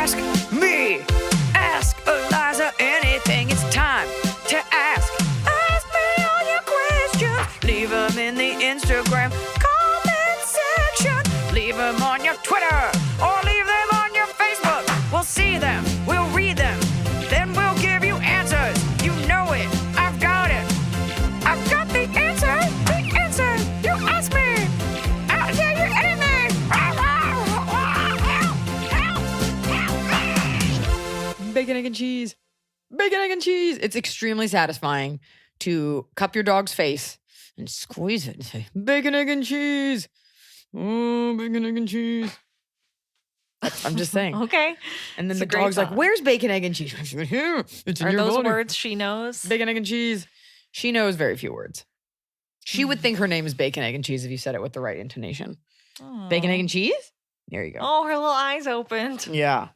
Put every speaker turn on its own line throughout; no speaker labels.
ask me. Ask Iliza anything. It's time to ask. Ask me all your questions. Leave them in the Instagram comment section. Leave them on your Twitter or leave them on your Facebook. We'll see them. We'll read them. Then we'll give you answers. You know it. I've got it. I've got the answer. The answer. You ask me. I'll tell you anything.
Bacon, egg, and cheese. Bacon, egg, and cheese. It's extremely satisfying to cup your dog's face and squeeze it and say, bacon, egg, and cheese. Oh, bacon, egg, and cheese. I'm just saying.
Okay.
And then
It's
the
a great
dog's like,
thought.
where's bacon, egg, and cheese? Here. It's in
Are
your
those
body.
words she knows?
Bacon, egg, and cheese. She knows very few words. She would think her name is bacon, egg, and cheese if you said it with the right intonation. Bacon, egg, and cheese? There you go.
Oh, her little eyes opened.
Yeah.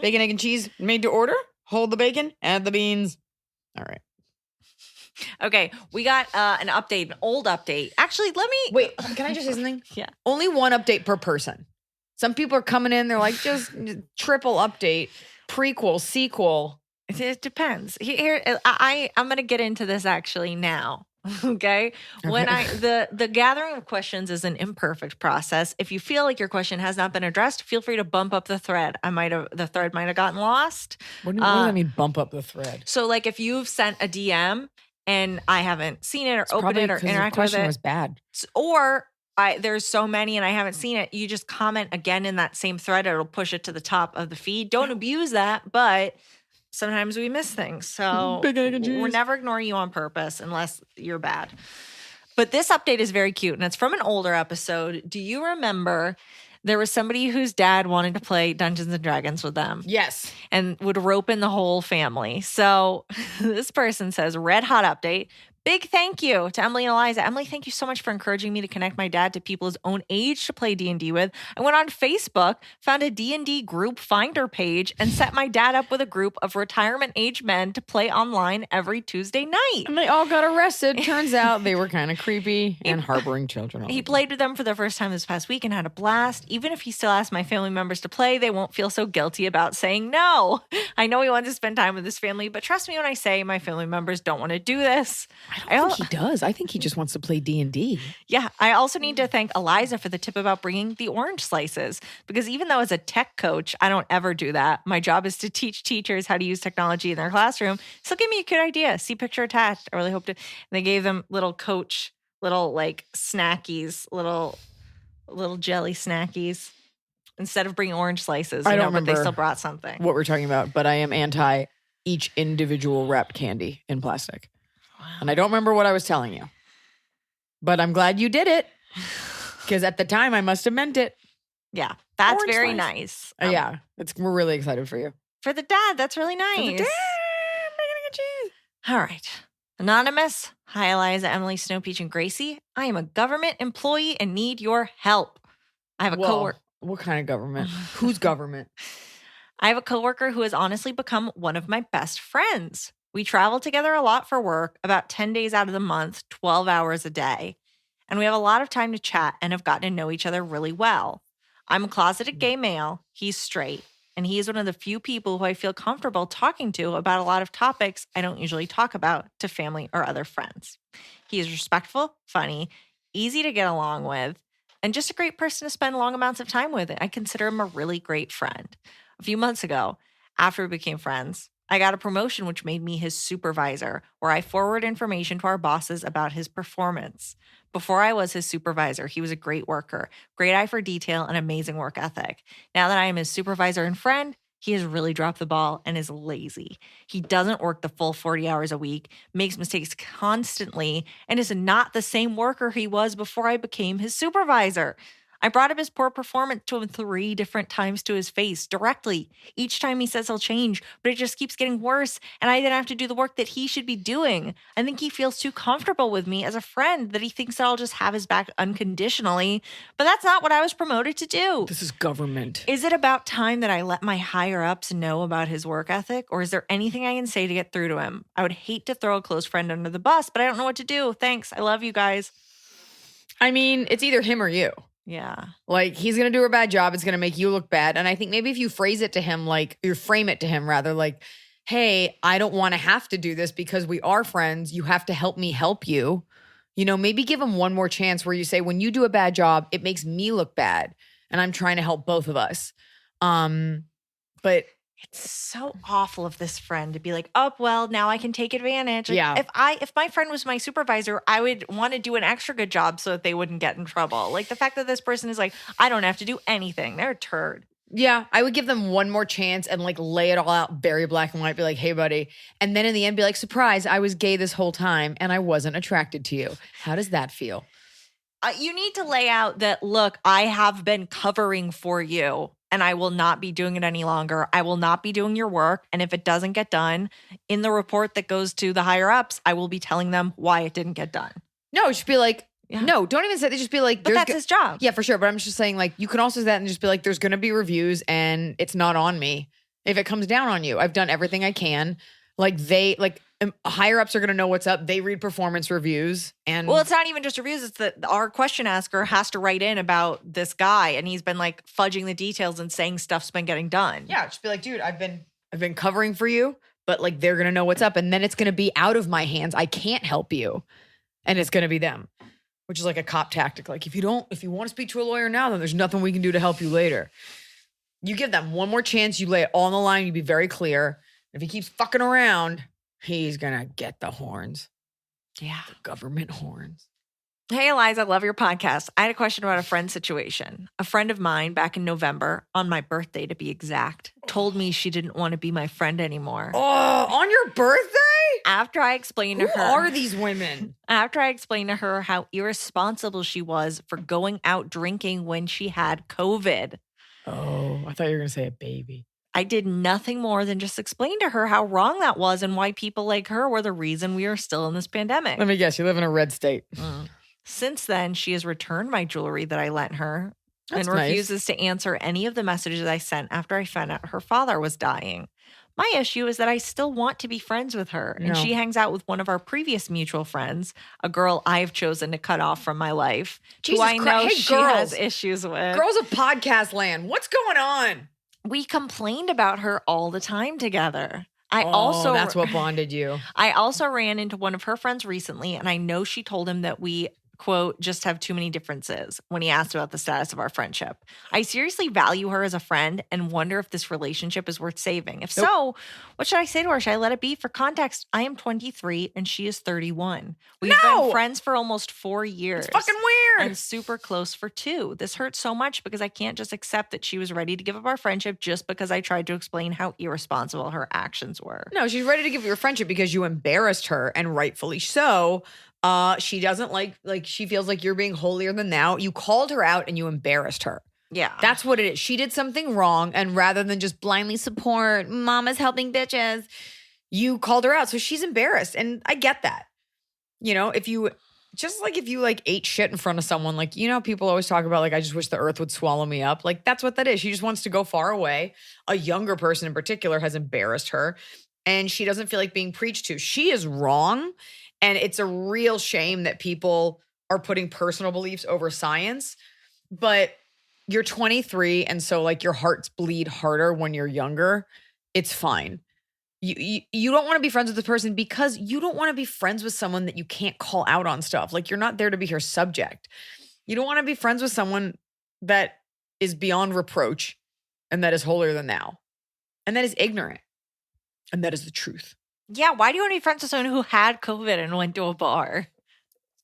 Bacon, egg, and cheese made to order. Hold the bacon, add the beans. All right.
Okay, we got an update, an old update. Actually, let me...
Wait, can I just say something?
Yeah.
Only one update per person. Some people are coming in, they're like, just triple update, prequel, sequel.
It depends. Here, I'm going to get into this actually now. Okay. When the gathering of questions is an imperfect process. If you feel like your question has not been addressed, feel free to bump up the thread. The thread might have gotten lost.
What does that mean, bump up the thread?
So like if you've sent a DM and I haven't seen it or opened it or interacted with
question
it,
was bad.
or there's so many and I haven't seen it, you just comment again in that same thread. It'll push it to the top of the feed. Don't abuse that, but sometimes we miss things. So
Big egg and cheese.
we're never ignoring you on purpose unless you're bad. But this update is very cute and it's from an older episode. Do you remember there was somebody whose dad wanted to play Dungeons and Dragons with them?
Yes.
And would rope in the whole family. So this person says, red hot update. Big thank you to Emily and Iliza. Emily, thank you so much for encouraging me to connect my dad to people his own age to play D&D with. I went on Facebook, found a D&D group finder page, and set my dad up with a group of retirement-age men to play online every Tuesday night.
And they all got arrested. Turns out they were kind of creepy and harboring children.
He played with them for the first time this past week and had a blast. Even if he still asks my family members to play, they won't feel so guilty about saying no. I know he wants to spend time with his family, but trust me when I say my family members don't want to do this.
I don't think he does. I think he just wants to play D&D.
Yeah. I also need to thank Iliza for the tip about bringing the orange slices, because even though as a tech coach, I don't ever do that. My job is to teach teachers how to use technology in their classroom. So give me a good idea. See picture attached. I really hope to. And they gave them little like snackies, little jelly snackies instead of bringing orange slices.
I don't
but they
remember
still brought something.
what we're talking about, but I am anti each individual wrapped candy in plastic. And I don't remember what I was telling you. But I'm glad you did it. Because at the time, I must have meant it.
Yeah. That's
Orange
very
slice.
nice.
Yeah. We're really excited for you.
For the dad, that's really nice.
For the dad, bacon, egg, and cheese.
All right. Anonymous. Hi, Iliza, Emily, Snow Peach, and Gracie. I am a government employee and need your help. I have a coworker.
What kind of government? Whose government?
I have a coworker who has honestly become one of my best friends. We travel together a lot for work, about 10 days out of the month, 12 hours a day. And we have a lot of time to chat and have gotten to know each other really well. I'm a closeted gay male. He's straight. And he is one of the few people who I feel comfortable talking to about a lot of topics I don't usually talk about to family or other friends. He is respectful, funny, easy to get along with, and just a great person to spend long amounts of time with. I consider him a really great friend. A few months ago, after we became friends, I got a promotion which made me his supervisor, where I forward information to our bosses about his performance. Before I was his supervisor, he was a great worker, great eye for detail, and amazing work ethic. Now that I am his supervisor and friend, he has really dropped the ball and is lazy. He doesn't work the full 40 hours a week, makes mistakes constantly, and is not the same worker he was before I became his supervisor. I brought up his poor performance to him 3 different times to his face directly. Each time he says he'll change, but it just keeps getting worse. And I then have to do the work that he should be doing. I think he feels too comfortable with me as a friend that he thinks that I'll just have his back unconditionally. But that's not what I was promoted to do.
This is government.
Is it about time that I let my higher ups know about his work ethic? Or is there anything I can say to get through to him? I would hate to throw a close friend under the bus, but I don't know what to do. Thanks. I love you guys.
I mean, it's either him or you.
Yeah.
Like, he's going to do a bad job. It's going to make you look bad. And I think maybe if you phrase it to him, like, you frame it to him rather, like, hey, I don't want to have to do this because we are friends. You have to help me help you. You know, maybe give him one more chance where you say, when you do a bad job, it makes me look bad. And I'm trying to help both of us. But
it's so awful of this friend to be like, oh, well, now I can take advantage. Like,
Yeah.
If my friend was my supervisor, I would want to do an extra good job so that they wouldn't get in trouble. Like the fact that this person is like, I don't have to do anything. They're a turd.
yeah, I would give them one more chance and like lay it all out very black and white, be like, hey, buddy. And then in the end, be like, surprise, I was gay this whole time and I wasn't attracted to you. How does that feel?
You need to lay out that, look, I have been covering for you and I will not be doing it any longer. I will not be doing your work. And if it doesn't get done in the report that goes to the higher ups, I will be telling them why it didn't get done.
No, just be like,
Yeah.
no, don't even say they just be like,
But that's his job.
Yeah, for sure. But I'm just saying, like, you can also say that and just be like, there's going to be reviews and it's not on me. If it comes down on you, I've done everything I can. Like, higher ups are going to know what's up. They read performance reviews. And
Well, it's not even just reviews. It's that our question asker has to write in about this guy and he's been like fudging the details and saying stuff's been getting done.
yeah, just be like, dude, I've been covering for you, but like, they're going to know what's up. And then it's going to be out of my hands. I can't help you. And it's going to be them, which is like a cop tactic. Like, if you want to speak to a lawyer now, then there's nothing we can do to help you later. You give them one more chance. You lay it all on the line. You be very clear. If he keeps fucking around, he's going to get the horns.
Yeah.
The government horns.
Hey, Iliza, love your podcast. I had a question about a friend situation. A friend of mine back in November, on my birthday to be exact, told me she didn't want to be my friend anymore.
Oh, on your birthday?
After I explained to
Who
her.
are these women?
After I explained to her how irresponsible she was for going out drinking when she had COVID.
Oh, I thought you were going to say a baby.
I did nothing more than just explain to her how wrong that was and why people like her were the reason we are still in this pandemic.
Let me guess, you live in a red state.
Since then, she has returned my jewelry that I lent her
That's
and
nice.
refuses to answer any of the messages I sent after I found out her father was dying. My issue is that I still want to be friends with her, and
No.
she hangs out with one of our previous mutual friends, a girl I've chosen to cut off from my life,
Jesus
who I know
Christ. Hey,
she
girls.
has issues with.
Girls of podcast land. What's going on?
We complained about her all the time together.
That's what bonded you.
I also ran into one of her friends recently, and I know she told him that we, quote, just have too many differences when he asked about the status of our friendship. I seriously value her as a friend and wonder if this relationship is worth saving. If so, what should I say to her? Should I let it be? For context, I am 23 and she is 31. We've been friends for almost 4 years.
It's fucking weird.
And super close for 2. This hurts so much because I can't just accept that she was ready to give up our friendship just because I tried to explain how irresponsible her actions were.
No, she's ready to give you a friendship because you embarrassed her, and rightfully so. She doesn't like she feels like you're being holier than thou. You called her out and you embarrassed her.
Yeah.
That's what it is. She did something wrong, and rather than just blindly support mama's helping bitches, you called her out. So she's embarrassed, and I get that. You know, if you ate shit in front of someone, like, you know, people always talk about, like, I just wish the earth would swallow me up. Like, that's what that is. She just wants to go far away. A younger person in particular has embarrassed her, and she doesn't feel like being preached to. She is wrong, and it's a real shame that people are putting personal beliefs over science. But you're 23, and so, like, your hearts bleed harder when you're younger. It's fine. You don't want to be friends with this person because you don't want to be friends with someone that you can't call out on stuff. Like, you're not there to be her subject. You don't want to be friends with someone that is beyond reproach and that is holier than thou and that is ignorant. And that is the truth.
Yeah, why do you want to be friends with someone who had COVID and went to a bar?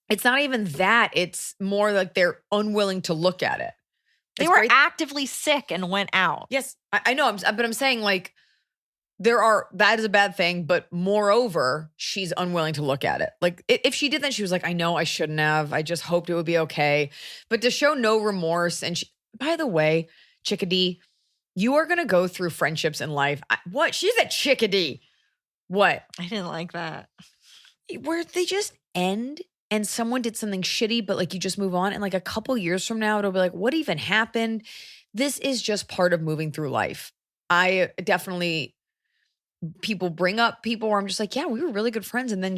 It's not even that. It's more like they're unwilling to look at it.
They were actively sick and went out.
Yes, I know. But I'm saying, like, that is a bad thing, but moreover, she's unwilling to look at it. Like, if she did, then she was like, I know I shouldn't have. I just hoped it would be okay. But to show no remorse. And by the way, chickadee, you are going to go through friendships in life. What? She's a chickadee. What?
I didn't like that.
Where they just end and someone did something shitty, but like you just move on. And like a couple years from now, it'll be like, what even happened? This is just part of moving through life. People bring up people where I'm just like, yeah, we were really good friends. And then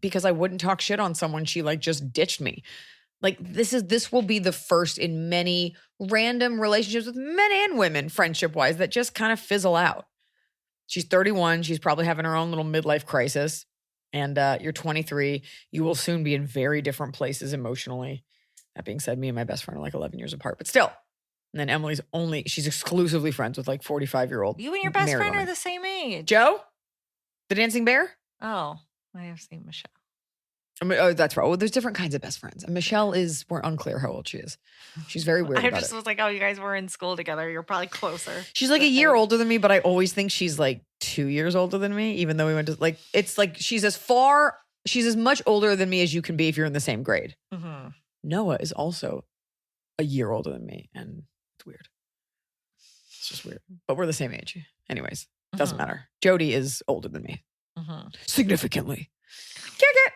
because I wouldn't talk shit on someone, she like just ditched me. Like this will be the first in many random relationships with men and women, friendship-wise, that just kind of fizzle out. She's 31. She's probably having her own little midlife crisis. And you're 23. You will soon be in very different places emotionally. That being said, me and my best friend are like 11 years apart, but still. And then Emily's she's exclusively friends with like 45-year-old.
You and your best friend
women.
are the same age.
Joe? The dancing bear?
Oh, I have seen Michelle.
Oh, that's right. Well, there's different kinds of best friends. And Michelle we're unclear how old she is. She's very weird
I
about
just
it.
was like, oh, you guys were in school together. You're probably closer.
She's like a year older than me, but I always think she's like 2 years older than me, even though we went to like, it's like she's as much older than me as you can be if you're in the same grade.
Mm-hmm.
Noah is also a year older than me, and it's weird. It's just weird. But we're the same age. Anyways, doesn't matter. Jody is older than me. Significantly. Kick it.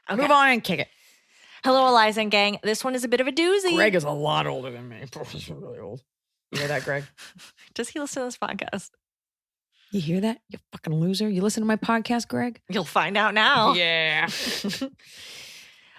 Okay.
Move on and kick it.
Hello, Iliza and gang. This one is a bit of a doozy.
Greg is a lot older than me. He's really old. You hear that, Greg?
Does he listen to this podcast?
You hear that? You fucking loser. You listen to my podcast, Greg?
You'll find out now.
Yeah.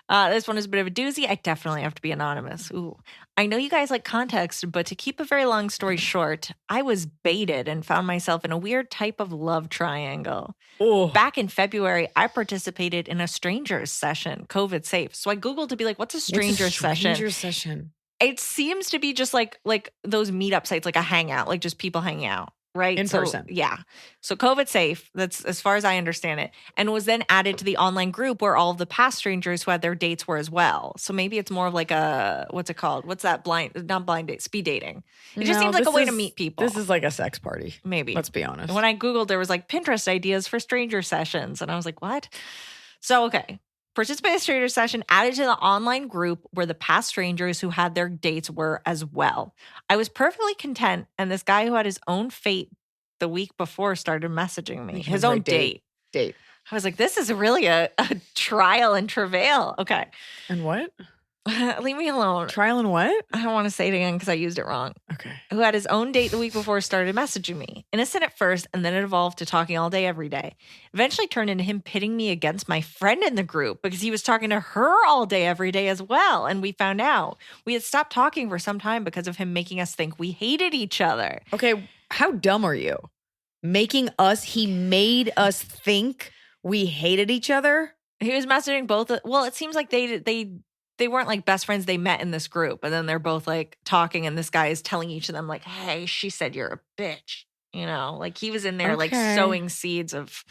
This one is a bit of a doozy. I definitely have to be anonymous. Ooh. I know you guys like context, but to keep a very long story short, I was baited and found myself in a weird type of love triangle.
Oh.
Back in February, I participated in a stranger's session, COVID safe. So I Googled to be like, what's a stranger's session?
Stranger session.
It seems to be just like those meetup sites, like a hangout, like just people hanging out. Right?
In person.
Yeah. So COVID safe, that's as far as I understand it, and was then added to the online group where all of the past strangers who had their dates were as well. So maybe it's more of like what's it called? What's that not blind date, speed dating. It just seems like a way to meet people.
This is like a sex party.
Maybe.
Let's be honest.
When I Googled, there was like Pinterest ideas for stranger sessions. And I was like, what? So, okay. Participate in a stranger session added to the online group where the past strangers who had their dates were as well. I was perfectly content, and this guy who had his own fate the week before started messaging me. His own date. I was like, this is really a trial and travail. Okay.
And what?
Leave me alone.
Trial and what?
I don't want to say it again because I used it wrong.
Okay.
Who had his own date the week before started messaging me. Innocent at first, and then it evolved to talking all day, every day. Eventually turned into him pitting me against my friend in the group because he was talking to her all day, every day as well. And we found out we had stopped talking for some time because of him making us think we hated each other.
Okay. How dumb are you? He made us think we hated each other?
He was messaging both. Well, it seems like they weren't like best friends. They met in this group, and then they're both like talking, and this guy is telling each of them like, hey, she said you're a bitch. You know, like he was in there like sowing seeds of.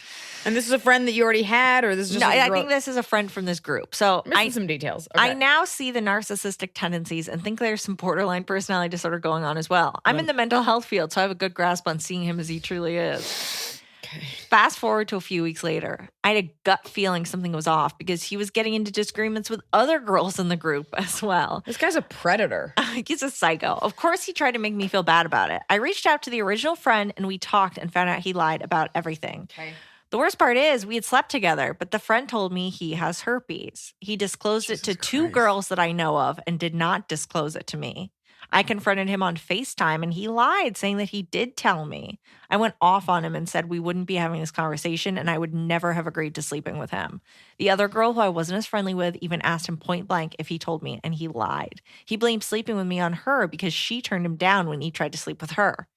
And this is a friend that you already had, or this is just
no? I think this is a friend from this group. So
missing some details. Okay.
I now see the narcissistic tendencies and think there's some borderline personality disorder going on as well. I'm in the mental health field, so I have a good grasp on seeing him as he truly is.
Okay.
Fast forward to a few weeks later, I had a gut feeling something was off because he was getting into disagreements with other girls in the group as well.
This guy's a predator.
He's a psycho. Of course, he tried to make me feel bad about it. I reached out to the original friend and we talked and found out he lied about everything.
Okay.
The worst part is we had slept together, but the friend told me he has herpes. He disclosed it to two girls that I know of and did not disclose it to me. I confronted him on FaceTime and he lied, saying that he did tell me. I went off on him and said we wouldn't be having this conversation and I would never have agreed to sleeping with him. The other girl who I wasn't as friendly with even asked him point blank if he told me, and he lied. He blamed sleeping with me on her because she turned him down when he tried to sleep with her.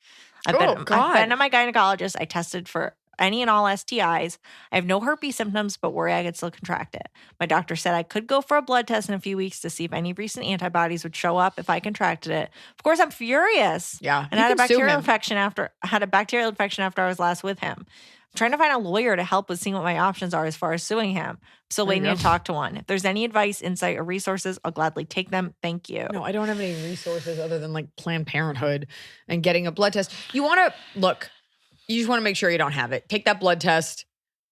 I've been to my gynecologist. I tested for any and all STIs. I have no herpes symptoms, but worry I could still contract it. My doctor said I could go for a blood test in a few weeks to see if any recent antibodies would show up if I contracted it. Of course, I'm furious.
Yeah.
And I had a bacterial infection after I was last with him. I'm trying to find a lawyer to help with seeing what my options are as far as suing him. I'm still waiting to talk to one. If there's any advice, insight, or resources, I'll gladly take them. Thank you.
No, I don't have any resources other than like Planned Parenthood and getting a blood test. You want to look. You just want to make sure you don't have it. Take that blood test.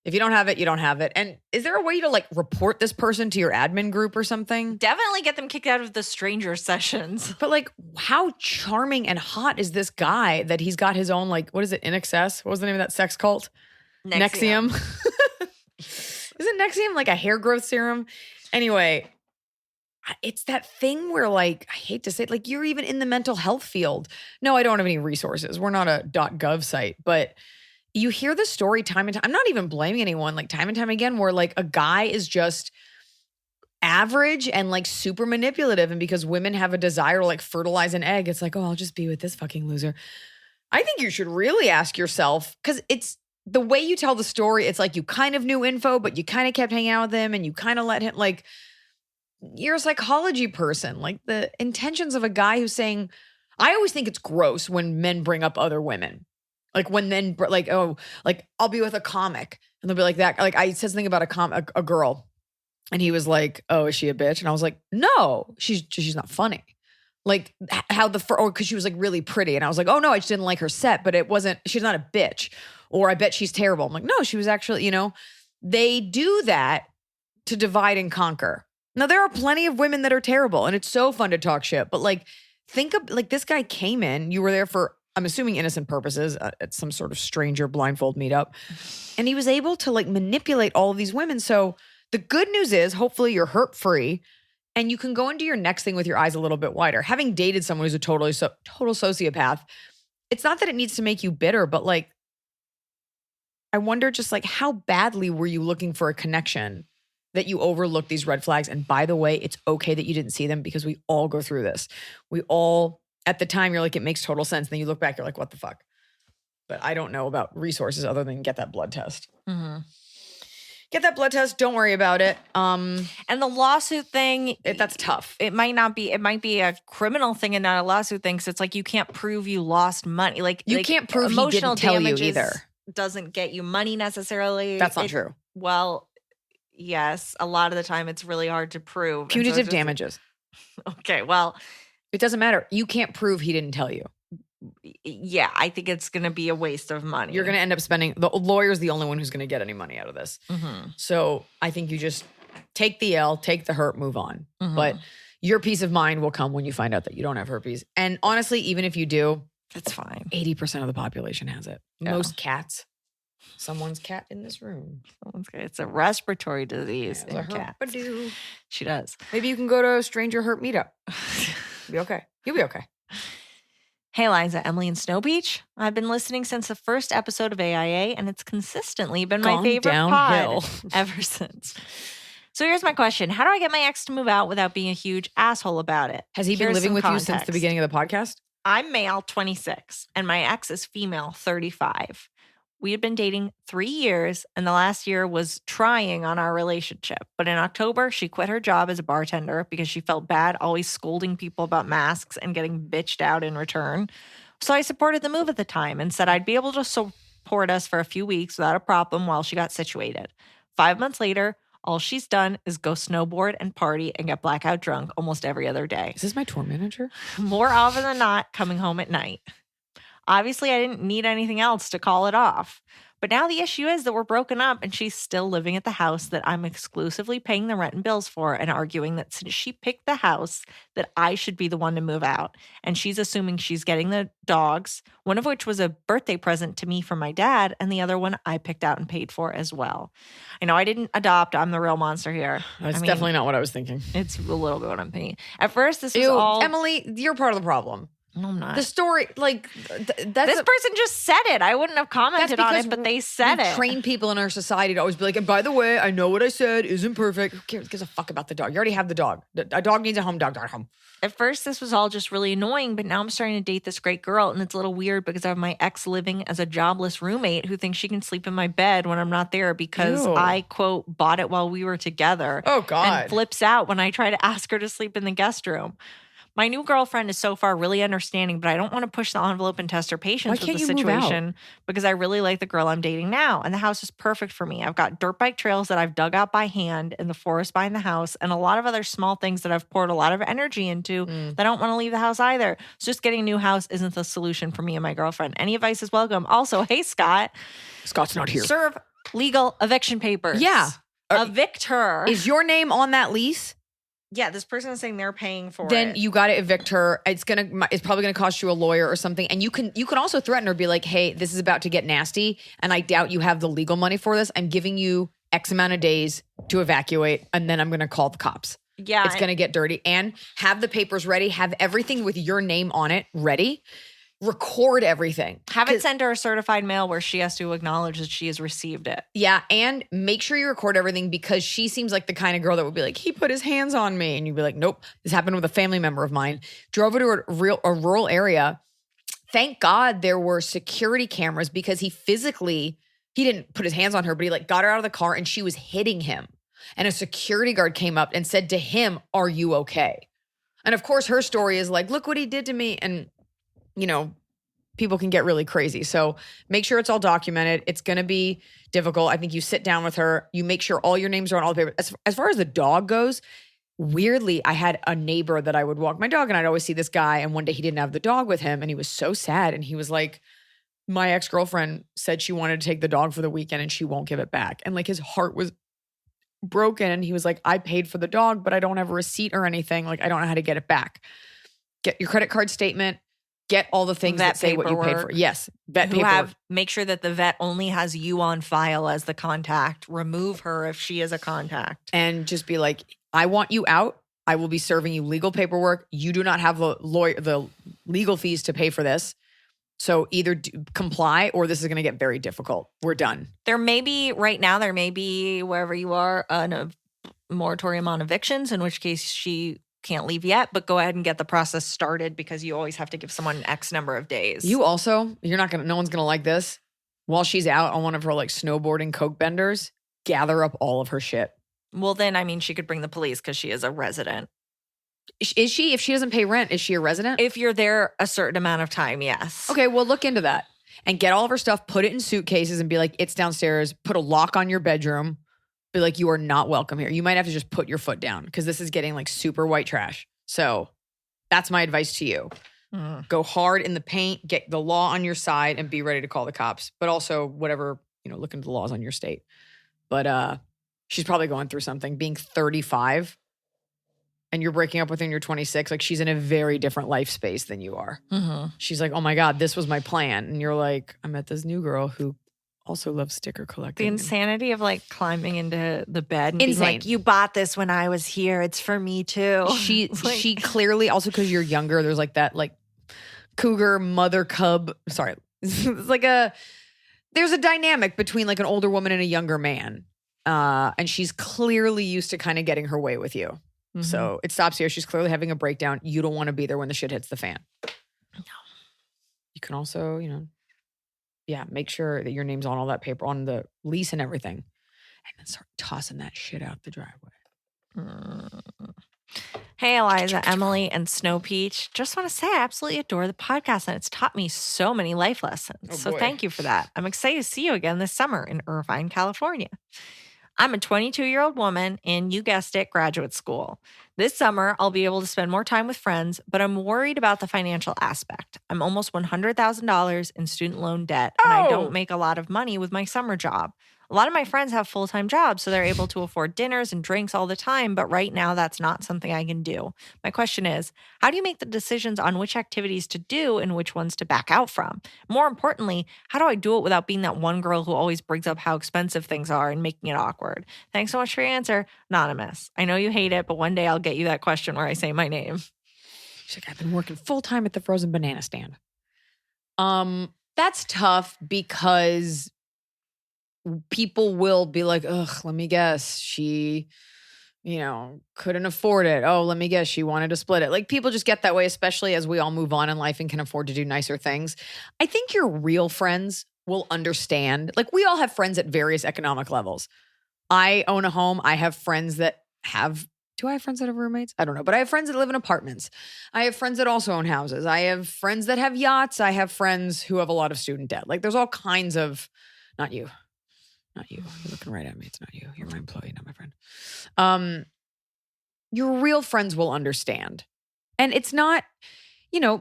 If you don't have it, you don't have it. And is there a way to like report this person to your admin group or something?
Definitely get them kicked out of the stranger sessions.
But like, how charming and hot is this guy that he's got his own, like, what is it, In Excess? What was the name of that sex cult? Nexium. Isn't Nexium like a hair growth serum? Anyway, it's that thing where, like, I hate to say it, like, you're even in the mental health field. No, I don't have any resources. We're not a .gov site, but you hear the story time and time. I'm not even blaming anyone, like time and time again, where like a guy is just average and like super manipulative. And because women have a desire to like fertilize an egg, it's like, oh, I'll just be with this fucking loser. I think you should really ask yourself, because it's the way you tell the story. It's like you kind of knew info, but you kind of kept hanging out with him and you kind of let him, like, you're a psychology person. Like the intentions of a guy who's saying, I always think it's gross when men bring up other women. Like when men like, oh, like I'll be with a comic and they'll be like that. Like I said something about a girl and he was like, oh, is she a bitch? And I was like, no, she's not funny. Like how because she was like really pretty. And I was like, oh no, I just didn't like her set, but she's not a bitch. Or I bet she's terrible. I'm like, no, she was actually, they do that to divide and conquer. Now there are plenty of women that are terrible and it's so fun to talk shit. But like, think of like this guy came in, you were there for, I'm assuming innocent purposes at some sort of stranger blindfold meetup. And he was able to like manipulate all of these women. So the good news is hopefully you're hurt free and you can go into your next thing with your eyes a little bit wider. Having dated someone who's a total sociopath, it's not that it needs to make you bitter, but like, I wonder just like how badly were you looking for a connection that you overlooked these red flags? And by the way, it's okay that you didn't see them because we all go through this. We all, at the time, you're like, it makes total sense. And then you look back, you're like, what the fuck? But I don't know about resources other than get that blood test. Mm-hmm. Get that blood test. Don't worry about it.
And the lawsuit thing,
that's tough.
It might be a criminal thing and not a lawsuit thing. So it's like you can't prove you lost money. Like
you can't prove he didn't tell you either.
Doesn't get you money necessarily.
That's not true.
Well, yes, a lot of the time it's really hard to prove.
Punitive damages.
Okay, well,
it doesn't matter. You can't prove he didn't tell you.
Yeah, I think it's going to be a waste of money.
You're going to end up spending, the lawyer's the only one who's going to get any money out of this. Mm-hmm. So I think you just take the L, take the hurt, move on. Mm-hmm. But your peace of mind will come when you find out that you don't have herpes. And honestly, even if you do,
that's fine.
80% of the population has it. Yeah. Most cats. Someone's cat in this room.
It's a respiratory disease in cats. She does.
Maybe you can go to a stranger hurt meetup. Be okay. You'll be okay.
Hey, Iliza, Emily in Snow Beach. I've been listening since the first episode of AIA, and it's consistently been my favorite pod ever since. So here's my question. How do I get my ex to move out without being a huge asshole about it?
Has he been living with you since the beginning of the podcast?
I'm male, 26, and my ex is female, 35. We had been dating 3 years, and the last year was trying on our relationship. But in October, she quit her job as a bartender because she felt bad always scolding people about masks and getting bitched out in return. So I supported the move at the time and said I'd be able to support us for a few weeks without a problem while she got situated. 5 months later, all she's done is go snowboard and party and get blackout drunk almost every other day.
Is this my tour manager?
More often than not, coming home at night. Obviously, I didn't need anything else to call it off. But now the issue is that we're broken up and she's still living at the house that I'm exclusively paying the rent and bills for and arguing that since she picked the house, that I should be the one to move out. And she's assuming she's getting the dogs, one of which was a birthday present to me from my dad, and the other one I picked out and paid for as well. I know I didn't adopt. I'm the real monster here.
That's definitely not what I was thinking.
It's a little bit what I'm thinking. At first, this was all...
Emily, you're part of the problem.
No, I'm not.
The story, like,
this person just said it. I wouldn't have commented on it, but they said it.
Train people in our society to always be like, and by the way, I know what I said isn't perfect. Who gives a fuck about the dog? You already have the dog. A dog needs a home, dog at home.
At first, this was all just really annoying, but now I'm starting to date this great girl, and it's a little weird because I have my ex living as a jobless roommate who thinks she can sleep in my bed when I'm not there because I, quote, bought it while we were together.
Oh, God.
And flips out when I try to ask her to sleep in the guest room. My new girlfriend is so far really understanding, but I don't want to push the envelope and test her patience with the situation because I really like the girl I'm dating now. And the house is perfect for me. I've got dirt bike trails that I've dug out by hand in the forest behind the house and a lot of other small things that I've poured a lot of energy into that I don't want to leave the house either. So just getting a new house isn't the solution for me and my girlfriend. Any advice is welcome. Also, hey, Scott.
Scott's not here.
Serve legal eviction papers.
Yeah.
Evict her.
Is your name on that lease?
Yeah, this person is saying they're paying for it.
Then you got to evict her. It's probably gonna cost you a lawyer or something. And you can also threaten her, be like, hey, this is about to get nasty, and I doubt you have the legal money for this. I'm giving you X amount of days to evacuate, and then I'm gonna call the cops.
Yeah,
it's gonna get dirty. And have the papers ready. Have everything with your name on it ready. record everything.
Have it sent her a certified mail where she has to acknowledge that she has received it.
Yeah, and make sure you record everything because she seems like the kind of girl that would be like, he put his hands on me. And you'd be like, nope, this happened with a family member of mine. Drove her to a rural area. Thank God there were security cameras because he didn't put his hands on her, but he like got her out of the car and she was hitting him. And a security guard came up and said to him, are you okay? And of course, her story is like, look what he did to me. And, you know, people can get really crazy. So make sure it's all documented. It's going to be difficult. I think you sit down with her. You make sure all your names are on all the papers. As far as the dog goes, weirdly, I had a neighbor that I would walk my dog and I'd always see this guy. And one day he didn't have the dog with him and he was so sad. And he was like, my ex-girlfriend said she wanted to take the dog for the weekend and she won't give it back. And like his heart was broken. And he was like, I paid for the dog, but I don't have a receipt or anything. Like, I don't know how to get it back. Get your credit card statement. Get all the things that say what you paid for. Yes. Vet paperwork.
Make sure that the vet only has you on file as the contact. Remove her if she is a contact.
And just be like, I want you out. I will be serving you legal paperwork. You do not have the legal fees to pay for this. So either comply or this is going to get very difficult. We're done.
There may be, wherever you are, a moratorium on evictions, in which case she can't leave yet, but go ahead and get the process started because you always have to give someone an X number of days.
No one's going to like this. While she's out on one of her like snowboarding coke benders, gather up all of her shit.
Well, then, I mean, she could bring the police because she is a resident.
Is she? If she doesn't pay rent, is she a resident?
If you're there a certain amount of time, yes.
Okay, well, look into that and get all of her stuff, put it in suitcases and be like, it's downstairs. Put a lock on your bedroom. Be like, you are not welcome here. You might have to just put your foot down because this is getting like super white trash. So that's my advice to you. Go hard in the paint, get the law on your side and be ready to call the cops. But also whatever, look into the laws on your state. But she's probably going through something. Being 35 and you're breaking up with her and you're 26, like she's in a very different life space than you are. Mm-hmm. She's like, oh my God, this was my plan. And you're like, I met this new girl who also loves sticker collecting.
The insanity of like climbing into the bed and being like, you bought this when I was here. It's for me too.
She clearly, also because you're younger, there's like that like cougar mother cub. Sorry. It's like there's a dynamic between like an older woman and a younger man. And she's clearly used to kind of getting her way with you. Mm-hmm. So it stops here. She's clearly having a breakdown. You don't want to be there when the shit hits the fan. No. You can also, make sure that your name's on all that paper, on the lease and everything. And then start tossing that shit out the driveway.
Hey, Iliza, Emily, and Snow Peach. Just want to say I absolutely adore the podcast and it's taught me so many life lessons. So thank you for that. I'm excited to see you again this summer in Irvine, California. I'm a 22-year-old woman in, you guessed it, graduate school. This summer, I'll be able to spend more time with friends, but I'm worried about the financial aspect. I'm almost $100,000 in student loan debt, and I don't make a lot of money with my summer job. A lot of my friends have full-time jobs, so they're able to afford dinners and drinks all the time, but right now that's not something I can do. My question is, how do you make the decisions on which activities to do and which ones to back out from? More importantly, how do I do it without being that one girl who always brings up how expensive things are and making it awkward? Thanks so much for your answer, Anonymous. I know you hate it, but one day I'll get you that question where I say my name.
She's like, I've been working full-time at the frozen banana stand. That's tough because people will be like, ugh, let me guess. She, couldn't afford it. Oh, let me guess. She wanted to split it. Like people just get that way, especially as we all move on in life and can afford to do nicer things. I think your real friends will understand. Like we all have friends at various economic levels. I own a home. I have friends that do I have friends that have roommates? I don't know. But I have friends that live in apartments. I have friends that also own houses. I have friends that have yachts. I have friends who have a lot of student debt. Like there's all kinds of, not you. Not you. You're looking right at me. It's not you. You're my employee, not my friend. Your real friends will understand. And it's not,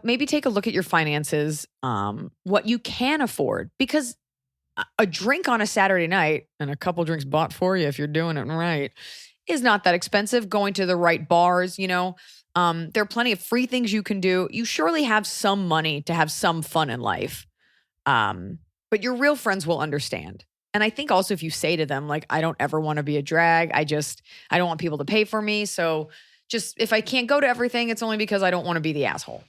maybe take a look at your finances, what you can afford. Because a drink on a Saturday night and a couple drinks bought for you if you're doing it right is not that expensive. Going to the right bars, there are plenty of free things you can do. You surely have some money to have some fun in life. But your real friends will understand. And I think also if you say to them, like, I don't ever want to be a drag. I don't want people to pay for me. So just if I can't go to everything, it's only because I don't want to be the asshole.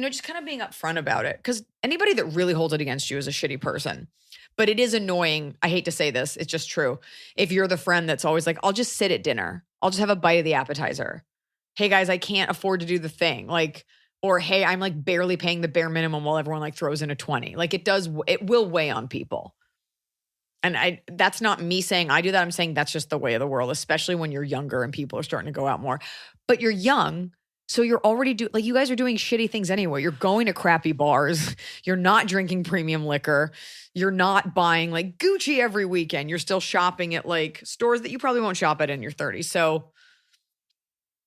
just kind of being upfront about it. Because anybody that really holds it against you is a shitty person. But it is annoying. I hate to say this. It's just true. If you're the friend that's always like, I'll just sit at dinner. I'll just have a bite of the appetizer. Hey guys, I can't afford to do the thing. Like, or hey, I'm like barely paying the bare minimum while everyone like throws in a 20. Like it will weigh on people. And that's not me saying I do that. I'm saying that's just the way of the world, especially when you're younger and people are starting to go out more. But you're young. So you're already you guys are doing shitty things anyway. You're going to crappy bars. You're not drinking premium liquor. You're not buying like Gucci every weekend. You're still shopping at like stores that you probably won't shop at in your 30s. So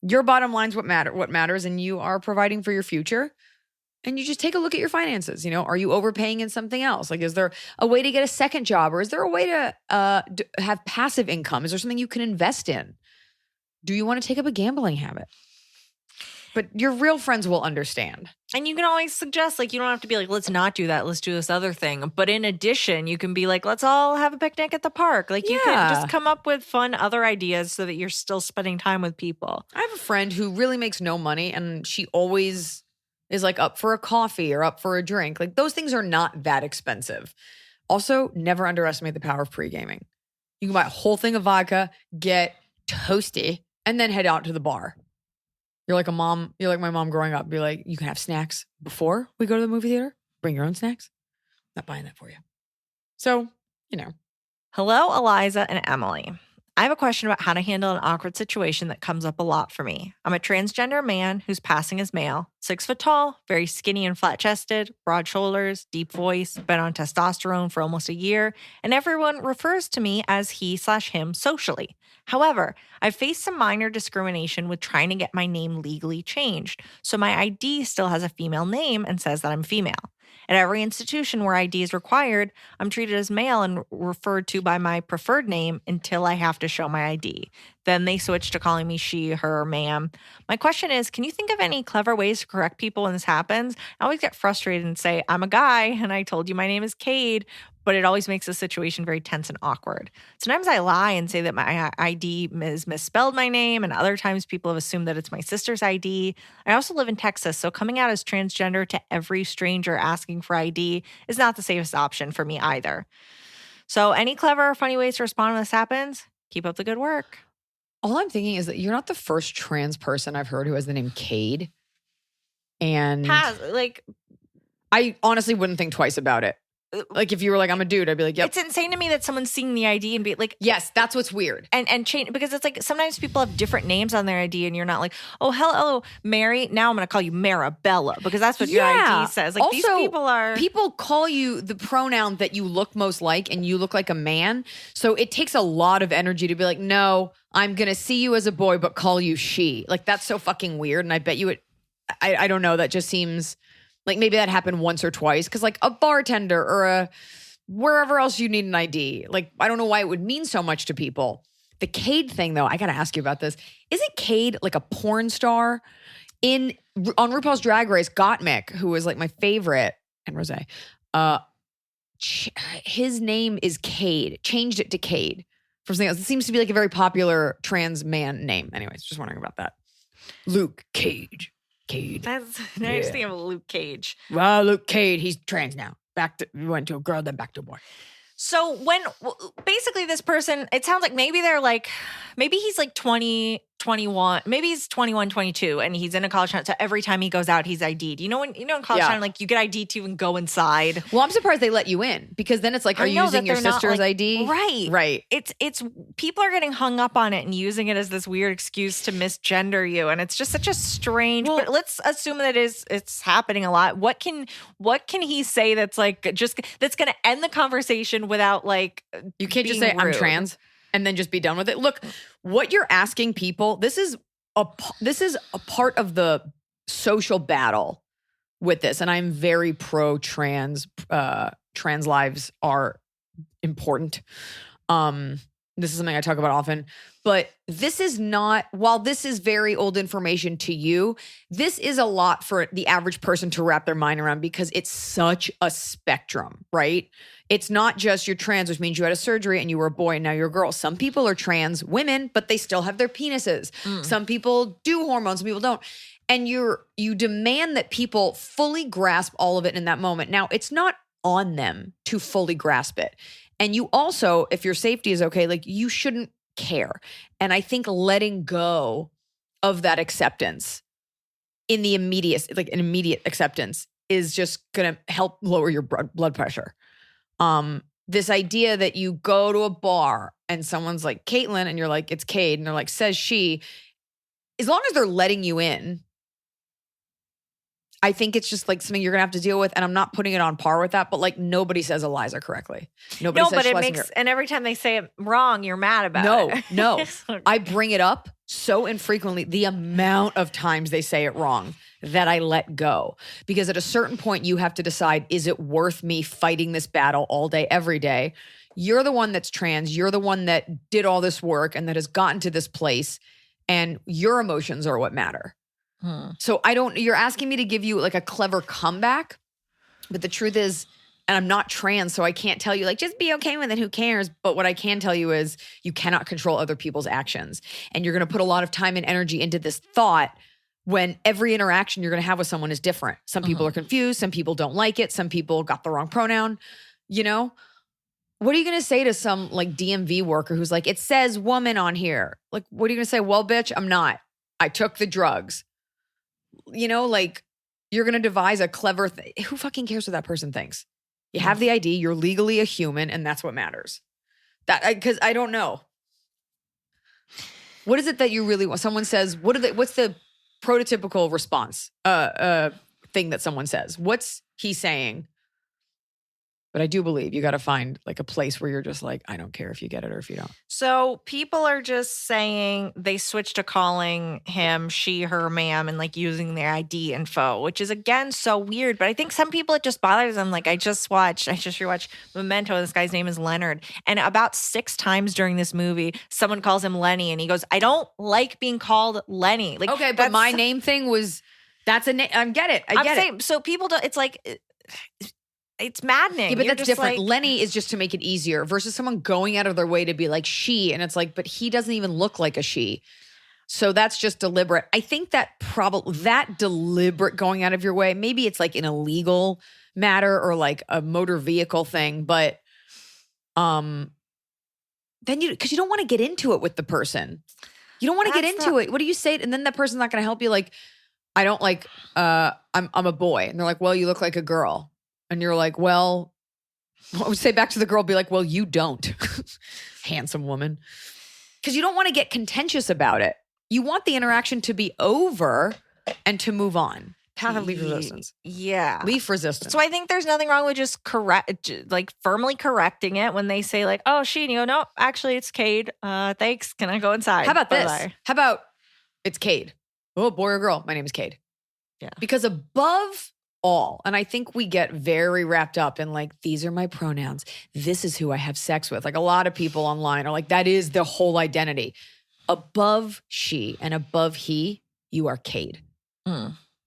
your bottom line's what matters, and you are providing for your future. And you just take a look at your finances. Are you overpaying in something else? Like, is there a way to get a second job, or is there a way to have passive income? Is there something you can invest in? Do you want to take up a gambling habit? But your real friends will understand.
And you can always suggest, like, you don't have to be like, let's not do that. Let's do this other thing. But in addition, you can be like, let's all have a picnic at the park. Like, you can just come up with fun other ideas so that you're still spending time with people.
I have a friend who really makes no money, and she always is like up for a coffee or up for a drink. Like, those things are not that expensive. Also, never underestimate the power of pre-gaming. You can buy a whole thing of vodka, get toasty, and then head out to the bar. You're like my mom growing up. Be like, you can have snacks before we go to the movie theater. Bring your own snacks. Not buying that for you. So,
Hello, Iliza and Emily. I have a question about how to handle an awkward situation that comes up a lot for me. I'm a transgender man who's passing as male, 6 foot tall, very skinny and flat chested, broad shoulders, deep voice, been on testosterone for almost a year, and everyone refers to me as he/him socially. However, I've faced some minor discrimination with trying to get my name legally changed, so my ID still has a female name and says that I'm female. At every institution where ID is required, I'm treated as male and referred to by my preferred name until I have to show my ID. Then they switch to calling me she, her, ma'am. My question is, can you think of any clever ways to correct people when this happens? I always get frustrated and say, I'm a guy and I told you my name is Cade, but it always makes the situation very tense and awkward. Sometimes I lie and say that my ID has misspelled my name, and other times people have assumed that it's my sister's ID. I also live in Texas, so coming out as transgender to every stranger asking for ID is not the safest option for me either. So any clever or funny ways to respond when this happens? Keep up the good work.
All I'm thinking is that you're not the first trans person I've heard who has the name Cade. And I honestly wouldn't think twice about it. Like, if you were like, I'm a dude, I'd be like, yep.
It's insane to me that someone's seeing the ID and be like,
yes, that's what's weird.
And change, because it's like sometimes people have different names on their ID and you're not like, oh, hello, Mary. Now I'm going to call you Marabella because that's what your ID says. Like, also,
people call you the pronoun that you look most like, and you look like a man. So it takes a lot of energy to be like, no, I'm going to see you as a boy, but call you she. Like, that's so fucking weird. And I bet you I don't know. That just seems like maybe that happened once or twice, because like a bartender or wherever else you need an ID. Like, I don't know why it would mean so much to people. The Cade thing, though, I got to ask you about this. Isn't Cade like a porn star? On RuPaul's Drag Race, Gottmik, who is like my favorite, and Rosé, his name is Cade. Changed it to Cade from something else. It seems to be like a very popular trans man name. Anyways, just wondering about that. Luke Cage. Cade.
That's nice thing of Luke Cage.
Well, Luke Cade, he's trans now. We went to a girl, then back to a boy.
So when basically this person, it sounds like maybe he's like 20, 21, maybe he's 21, 22, and he's in a college town. So every time he goes out, he's ID'd. In college town, like, you get ID'd to even go inside.
Well, I'm surprised they let you in, because then it's like, are you using your sister's ID?
Right. It's people are getting hung up on it and using it as this weird excuse to misgender you. And it's just such a strange, but let's assume that it's happening a lot. What can he say that's like, that's going to end the conversation without like,
you can't just say rude. I'm trans and then just be done with it. Look, what you're asking people, this is a part of the social battle with this. And I'm very pro-trans. Trans lives are important. This is something I talk about often, but this is not, while this is very old information to you, this is a lot for the average person to wrap their mind around because it's such a spectrum, right? It's not just you're trans, which means you had a surgery and you were a boy and now you're a girl. Some people are trans women, but they still have their penises. Some people do hormones, some people don't. And you demand that people fully grasp all of it in that moment. Now, it's not on them to fully grasp it. And you also, if your safety is okay, like you shouldn't care. And I think letting go of that acceptance in the immediate, like an immediate acceptance is just going to help lower your blood pressure. This idea that you go to a bar and someone's like, Caitlin, and you're like, it's Cade. And they're like, says she, as long as they're letting you in, I think it's just like something you're going to have to deal with. And I'm not putting it on par with that, but like nobody says Eliza correctly. Nobody says
but it
Schlesinger.
makes, and every time they say it wrong, you're mad about it.
No. I bring it up so infrequently, the amount of times they say it wrong that I let go. Because at a certain point, you have to decide, is it worth me fighting this battle all day, every day? You're the one that's trans. You're the one that did all this work and that has gotten to this place. And your emotions are what matter. So you're asking me to give you like a clever comeback, but the truth is, and I'm not trans, so I can't tell you like, just be okay with it, who cares? But what I can tell you is you cannot control other people's actions. And you're going to put a lot of time and energy into this thought when every interaction you're going to have with someone is different. Some people are confused. Some people don't like it. Some people got the wrong pronoun, you know? What are you going to say to some like DMV worker who's like, it says woman on here? Like, what are you going to say? Well, bitch, I'm not. I took the drugs. You know, like you're going to devise a clever thing. Who fucking cares what that person thinks? You have the ID, you're legally a human, and that's what matters. Because I don't know. What is it that you really want? Someone says, what's the prototypical response thing that someone says? What's he saying? But I do believe you got to find like a place where you're just like, I don't care if you get it or if you don't.
So people are just saying they switched to calling him she, her, ma'am, and like using their ID info, which is again so weird. But I think some people it just bothers them. Like I just rewatched Memento. This guy's name is Leonard. And about 6 times during this movie, someone calls him Lenny and he goes, I don't like being called Lenny. Like,
okay, but my name thing was, that's a name. I get it. I get it.
So people don't, it's like, it's maddening.
Yeah, but
You're
that's
just
different.
like-
Lenny is just to make it easier versus someone going out of their way to be like she. And it's like, but he doesn't even look like a she. So that's just deliberate. I think that that deliberate going out of your way, maybe it's like an illegal matter or like a motor vehicle thing, but then because you don't want to get into it with the person. You don't want to get into it. What do you say? And then that person's not going to help you. Like, I don't like, I'm a boy. And they're like, well, you look like a girl. And you're like, well, I would say back to the girl, be like, well, you don't, handsome woman. Because you don't want to get contentious about it. You want the interaction to be over and to move on. Path of least resistance.
Yeah.
Least resistance.
So I think there's nothing wrong with just firmly correcting it when they say like, oh, she, and you go, no, actually it's Cade. Thanks. Can I go inside?
How about this?
Bye-bye.
How about it's Cade? Oh, boy or girl? My name is Cade.
Yeah.
Because above all, and I think we get very wrapped up in like, these are my pronouns. This is who I have sex with. Like a lot of people online are like, that is the whole identity. Above she and above he, you are Cade.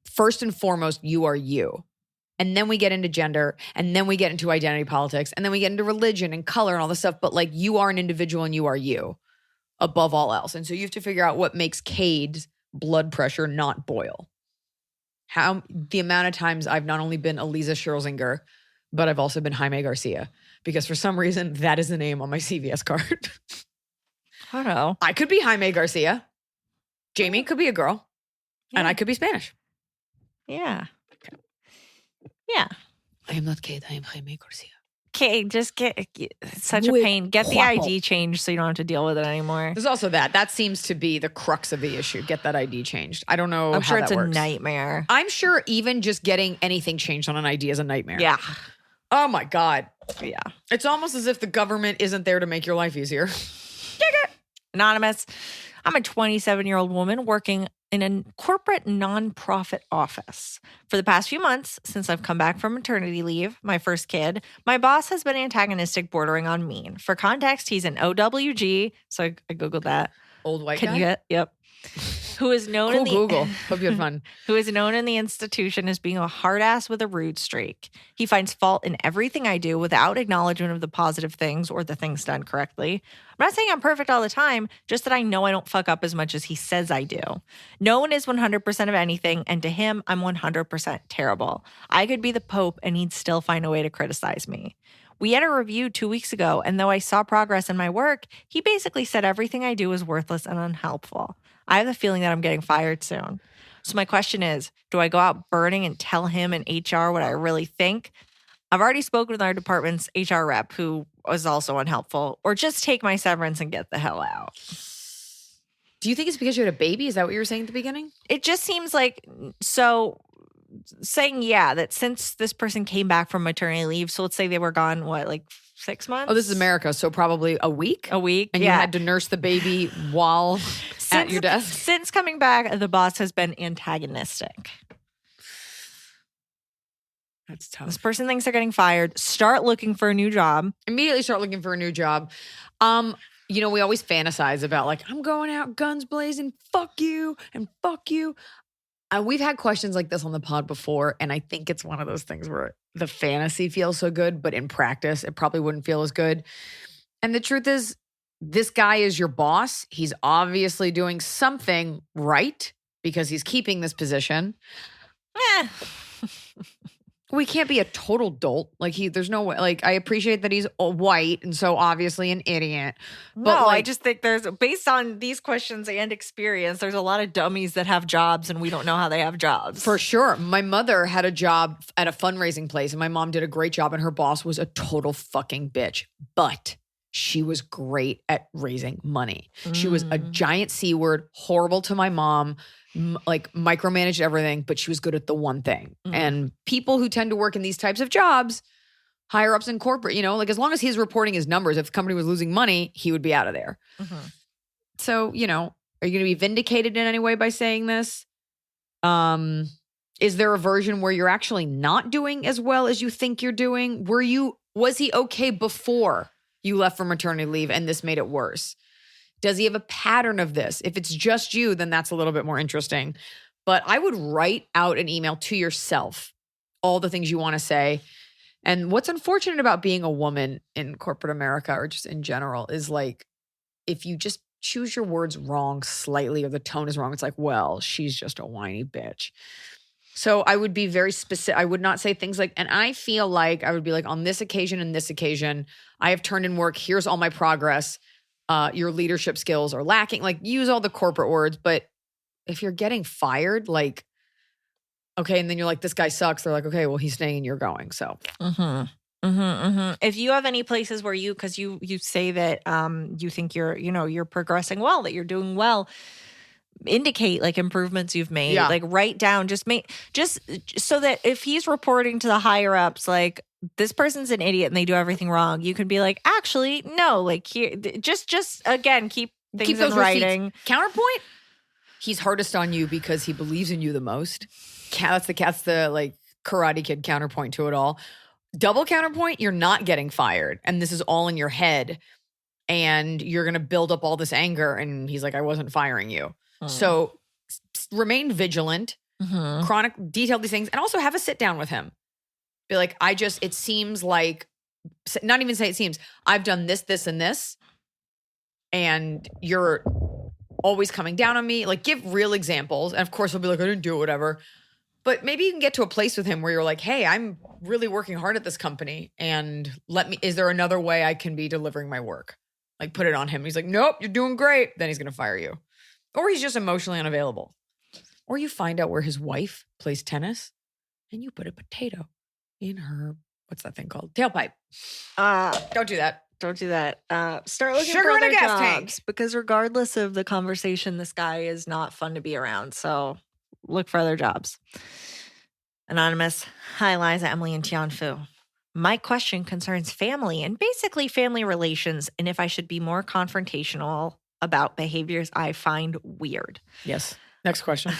First and foremost, you are you. And then we get into gender, and then we get into identity politics, and then we get into religion and color and all this stuff. But like, you are an individual and you are you above all else. And so you have to figure out what makes Cade's blood pressure not boil. The amount of times I've not only been Iliza Scherzinger, but I've also been Jaime Garcia, because for some reason that is the name on my CVS card.
I don't know.
I could be Jaime Garcia. Jamie could be a girl, and I could be Spanish.
Yeah. Yeah.
I am not Cade. I am Jaime Garcia.
Okay, just it's such a
Muy
pain. Get the
guapo.
ID changed so you don't have to deal with it anymore.
There's also that. That seems to be the crux of the issue. Get that ID changed. I don't know.
I'm sure
how
it's
that
a
works.
nightmare.
I'm sure even just getting anything changed on an ID is a nightmare.
Yeah.
Oh my God.
Yeah.
It's almost as if the government isn't there to make your life easier.
Anonymous. I'm a 27-year-old woman working in a corporate nonprofit office. For the past few months, since I've come back from maternity leave, my first kid, my boss has been antagonistic, bordering on mean. For context, he's an OWG, so I Googled that.
Old white
Can
guy?
you get? Yep. Who is known
Cool
in the
Google. Hope you had fun.
who is known in the institution as being a hard ass with a rude streak. He finds fault in everything I do without acknowledgement of the positive things or the things done correctly. I'm not saying I'm perfect all the time, just that I know I don't fuck up as much as he says I do. No one is 100% of anything, and to him, I'm 100% terrible. I could be the Pope and he'd still find a way to criticize me. We had a review 2 weeks ago, and though I saw progress in my work, he basically said everything I do is worthless and unhelpful. I have the feeling that I'm getting fired soon. So my question is, do I go out burning and tell him in HR what I really think? I've already spoken with our department's HR rep, who was also unhelpful, or just take my severance and get the hell out.
Do you think it's because you had a baby? Is that what you were saying at the beginning?
It just seems like, so saying, yeah, that since this person came back from maternity leave, so let's say they were gone, what, like 6 months?
Oh, this is America, so probably a week?
A week,
And
yeah.
you had to nurse the baby while at your desk?
Since coming back, the boss has been antagonistic.
That's tough.
This person thinks they're getting fired. Start looking for a new job.
Immediately start looking for a new job. We always fantasize about like, I'm going out guns blazing, fuck you, and fuck you. We've had questions like this on the pod before, and I think it's one of those things where the fantasy feels so good, but in practice, it probably wouldn't feel as good. And the truth is, this guy is your boss. He's obviously doing something right because he's keeping this position. We can't be a total dolt. There's no way. Like, I appreciate that he's white and so obviously an idiot. But
No, I just think based on these questions and experience, there's a lot of dummies that have jobs and we don't know how they have jobs.
For sure. My mother had a job at a fundraising place and my mom did a great job and her boss was a total fucking bitch. But she was great at raising money. She was a giant C word, horrible to my mom, micromanaged everything, but she was good at the one thing. And people who tend to work in these types of jobs, higher ups in corporate, as long as he's reporting his numbers, if the company was losing money, he would be out of there. So, are you going to be vindicated in any way by saying this? Is there a version where you're actually not doing as well as you think you're doing? Was he okay before you left for maternity leave and this made it worse? Does he have a pattern of this? If it's just you, then that's a little bit more interesting. But I would write out an email to yourself, all the things you want to say. And what's unfortunate about being a woman in corporate America or just in general is if you just choose your words wrong slightly or the tone is wrong, it's like, well, she's just a whiny bitch. So I would be very specific. I would not say things like, and I feel like I would be like, on this occasion and this occasion, I have turned in work. Here's all my progress. Your leadership skills are lacking. Use all the corporate words. But if you're getting fired, okay, and then you're like, this guy sucks. They're like, okay, well, he's staying and you're going. So.
If you have any places where because you say that you think you're progressing well, that you're doing well, indicate improvements you've made.
Yeah.
Write down, just so that if he's reporting to the higher ups, this person's an idiot and they do everything wrong, you can be like, actually, no, here, just again, keep things
those
in writing.
Receipts. Counterpoint, he's hardest on you because he believes in you the most. That's the Karate Kid counterpoint to it all. Double counterpoint, you're not getting fired. And this is all in your head. And you're going to build up all this anger. And he's like, I wasn't firing you. So remain vigilant, chronic, detail these things, and also have a sit down with him. Be like, it seems like, not even say it seems, I've done this, this, and this. And you're always coming down on me. Give real examples. And of course, he'll be like, I didn't do it, whatever. But maybe you can get to a place with him where you're like, hey, I'm really working hard at this company. And is there another way I can be delivering my work? Put it on him. He's like, nope, you're doing great. Then he's going to fire you. Or he's just emotionally unavailable. Or you find out where his wife plays tennis and you put a potato in her, what's that thing called? Tailpipe. Don't do that.
Don't do that. Start looking
Sugar
for
in a
other
gas
jobs,
tank.
because regardless of the conversation, this guy is not fun to be around. So look for other jobs. Anonymous. Hi, Liza, Emily, and Tianfu. My question concerns family and basically family relations, and if I should be more confrontational about behaviors I find weird.
Yes. Next question.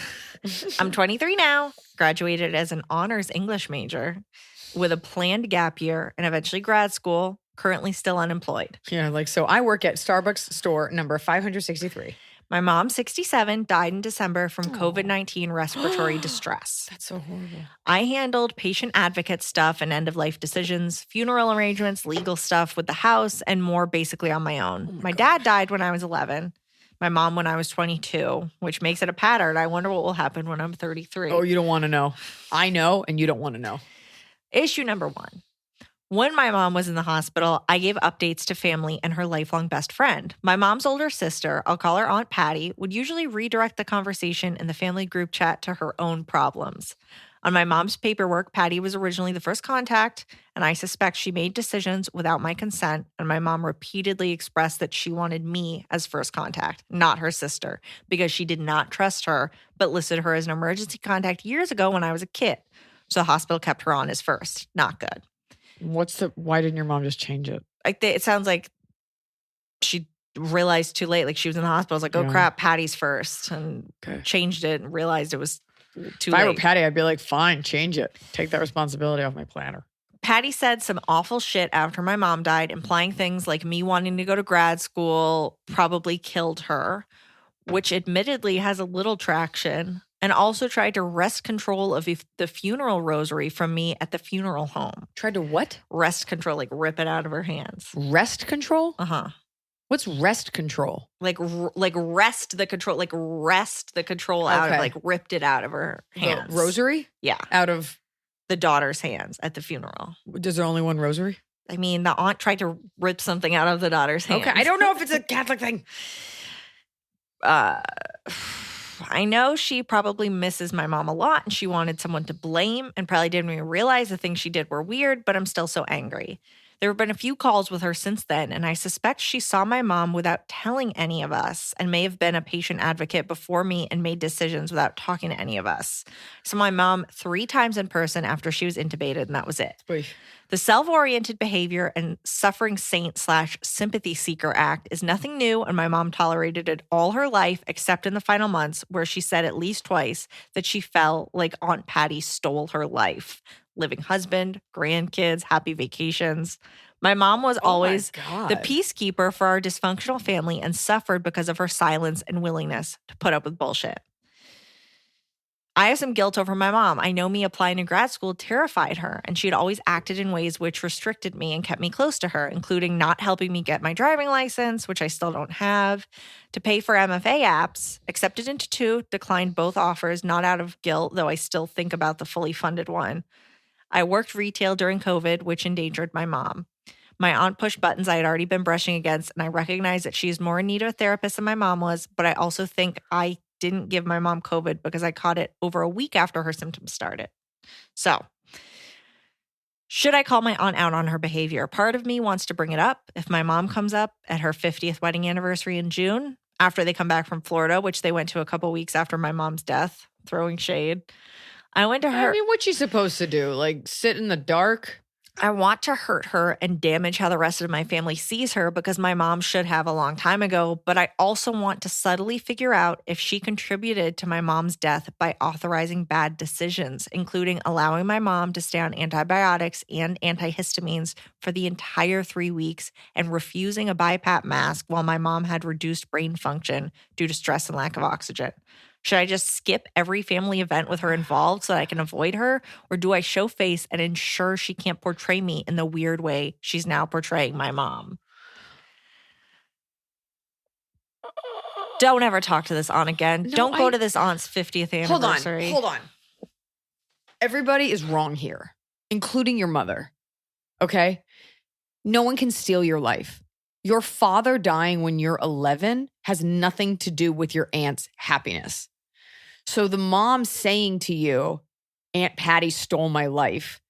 I'm 23 now, graduated as an honors English major with a planned gap year and eventually grad school, currently still unemployed.
Yeah, like, so I work at Starbucks store number 563.
My mom, 67, died in December from
Aw.
COVID-19 respiratory distress.
That's so horrible.
I handled patient advocate stuff and end-of-life decisions, funeral arrangements, legal stuff with the house, and more basically on my own.
Oh my
my
gosh.
dad died when I was 11. My mom when I was 22, which makes it a pattern. I wonder what will happen when I'm 33.
Oh, you don't want to know. I know, and you don't want to know.
Issue number 1. When my mom was in the hospital, I gave updates to family and her lifelong best friend. My mom's older sister, I'll call her Aunt Patty, would usually redirect the conversation in the family group chat to her own problems. On my mom's paperwork, Patty was originally the first contact, and I suspect she made decisions without my consent, and my mom repeatedly expressed that she wanted me as first contact, not her sister, because she did not trust her, but listed her as an emergency contact years ago when I was a kid. So the hospital kept her on as first. Not good.
Why didn't your mom just change it?
It sounds like she realized too late. Like she was in the hospital. I was like, oh
Yeah.
crap, Patty's first, and
Okay.
changed it and realized it was too
If I were
late.
Patty, I'd be like, fine, change it. Take that responsibility off my planner.
Patty said some awful shit after my mom died, implying things like me wanting to go to grad school probably killed her, which admittedly has a little traction, and also tried to wrest control of the funeral rosary from me at the funeral home.
Tried to what?
Wrest control, like rip it out of her hands.
Rest control?
Uh-huh.
What's rest control?
Like wrest the control, out of,
Okay.
like ripped it out of her
The
hands.
rosary?
Yeah.
Out of,
The daughter's hands at the funeral.
is there only one rosary?
I mean, the aunt tried to rip something out of the daughter's hands.
Okay, I don't know if it's a Catholic thing.
I know she probably misses my mom a lot and she wanted someone to blame and probably didn't even realize the things she did were weird, but I'm still so angry. There have been a few calls with her since then, and I suspect she saw my mom without telling any of us and may have been a patient advocate before me and made decisions without talking to any of us. I saw my mom 3 times in person after she was intubated, and that was it.
Oy.
The self-oriented behavior and suffering saint/sympathy seeker act is nothing new, and my mom tolerated it all her life, except in the final months where she said at least twice that she felt like Aunt Patty stole her life. Living husband, grandkids, happy vacations. My mom was always the peacekeeper for our dysfunctional family and suffered because of her silence and willingness to put up with bullshit. I have some guilt over my mom. I know me applying to grad school terrified her, and she had always acted in ways which restricted me and kept me close to her, including not helping me get my driving license, which I still don't have, to pay for MFA apps, accepted into 2, declined both offers, not out of guilt, though I still think about the fully funded one. I worked retail during COVID, which endangered my mom. My aunt pushed buttons I had already been brushing against, and I recognize that she is more in need of a therapist than my mom was, but I also think I didn't give my mom COVID because I caught it over a week after her symptoms started. So, should I call my aunt out on her behavior? Part of me wants to bring it up. If my mom comes up at her 50th wedding anniversary in June, after they come back from Florida, which they went to a couple weeks after my mom's death, throwing shade. I went to her.
I mean, what's she supposed to do? Like sit in the dark?
I want to hurt her and damage how the rest of my family sees her because my mom should have a long time ago, but I also want to subtly figure out if she contributed to my mom's death by authorizing bad decisions, including allowing my mom to stay on antibiotics and antihistamines for the entire 3 weeks and refusing a BiPAP mask while my mom had reduced brain function due to stress and lack of oxygen. Should I just skip every family event with her involved so that I can avoid her? Or do I show face and ensure she can't portray me in the weird way she's now portraying my mom? Don't ever talk to this aunt again.
No,
Don't go to this aunt's 50th anniversary.
Hold on. Everybody is wrong here, including your mother. Okay? No one can steal your life. Your father dying when you're 11 has nothing to do with your aunt's happiness. So the mom saying to you, Aunt Patty stole my life,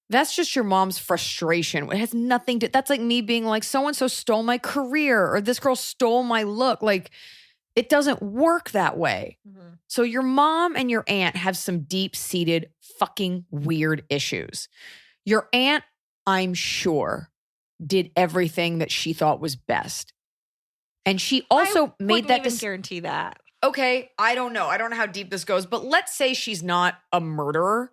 that's just your mom's frustration. It has nothing to, that's like me being like, so-and-so stole my career or this girl stole my look. Like, it doesn't work that way.
Mm-hmm.
So your mom and your aunt have some deep-seated fucking weird issues. Your aunt, I'm sure, did everything that she thought was best. And she also made that
even guarantee that.
okay, I don't know. I don't know how deep this goes, but let's say she's not a murderer.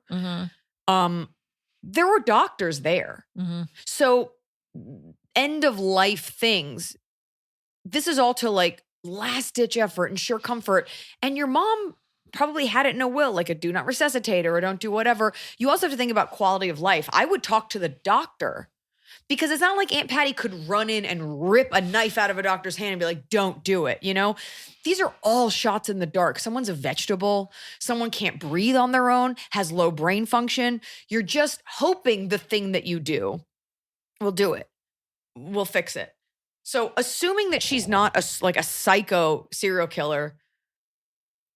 There were doctors there. So end of life things. This is all to like last ditch effort and sure comfort. And your mom probably had it in a will, like a do not resuscitate or don't do whatever. You also have to think about quality of life. I would talk to the doctor because it's not like Aunt Patty could run in and rip a knife out of a doctor's hand and be like, don't do it. You know, these are all shots in the dark. Someone's a vegetable. Someone can't breathe on their own, has low brain function. You're just hoping the thing that you do will do it. We'll fix it. So assuming that she's not like a psycho serial killer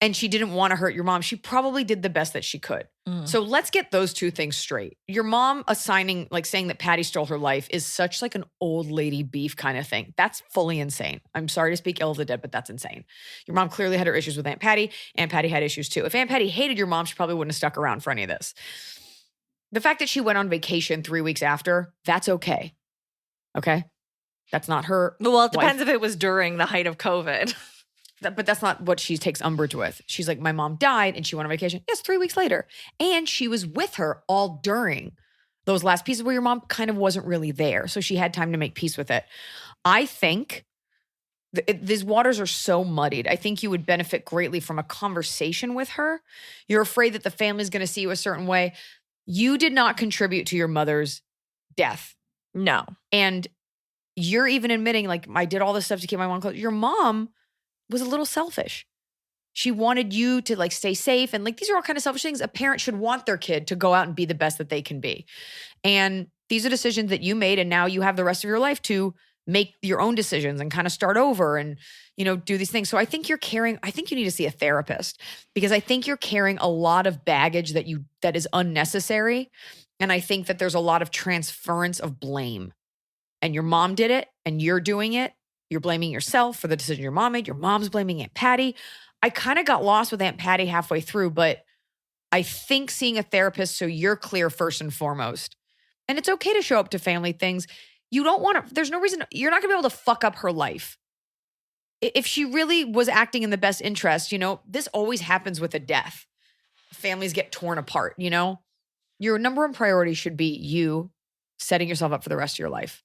and she didn't want to hurt your mom, she probably did the best that she could. So let's get those two things straight. Your mom saying that Patty stole her life is such like an old lady beef kind of thing. That's fully insane. I'm sorry to speak ill of the dead, but that's insane. Your mom clearly had her issues with Aunt Patty. Aunt Patty had issues too. If Aunt Patty hated your mom, she probably wouldn't have stuck around for any of this. The fact that she went on vacation 3 weeks after, that's okay. Okay? That's not her.
Well, it depends if it was during the height of COVID.
But that's not what she takes umbrage with. She's like, my mom died and she went on vacation. Yes, 3 weeks later. And she was with her all during those last pieces where your mom kind of wasn't really there. So she had time to make peace with it. I think these waters are so muddied. I think you would benefit greatly from a conversation with her. You're afraid that the family's going to see you a certain way. You did not contribute to your mother's death.
No.
And you're even admitting, like, I did all this stuff to keep my mom close. Your mom was a little selfish. She wanted you to like stay safe. And like, these are all kind of selfish things. A parent should want their kid to go out and be the best that they can be. And these are decisions that you made. And now you have the rest of your life to make your own decisions and kind of start over and, you know, do these things. So I think you need to see a therapist because I think you're carrying a lot of baggage that is unnecessary. And I think that there's a lot of transference of blame. And your mom did it and you're doing it. You're blaming yourself for the decision your mom made. Your mom's blaming Aunt Patty. I kind of got lost with Aunt Patty halfway through, but I think seeing a therapist so you're clear first and foremost. And it's okay to show up to family things. You don't want to, there's no reason, you're not going to be able to fuck up her life. If she really was acting in the best interest, you know, this always happens with a death. Families get torn apart, you know? Your number one priority should be you setting yourself up for the rest of your life.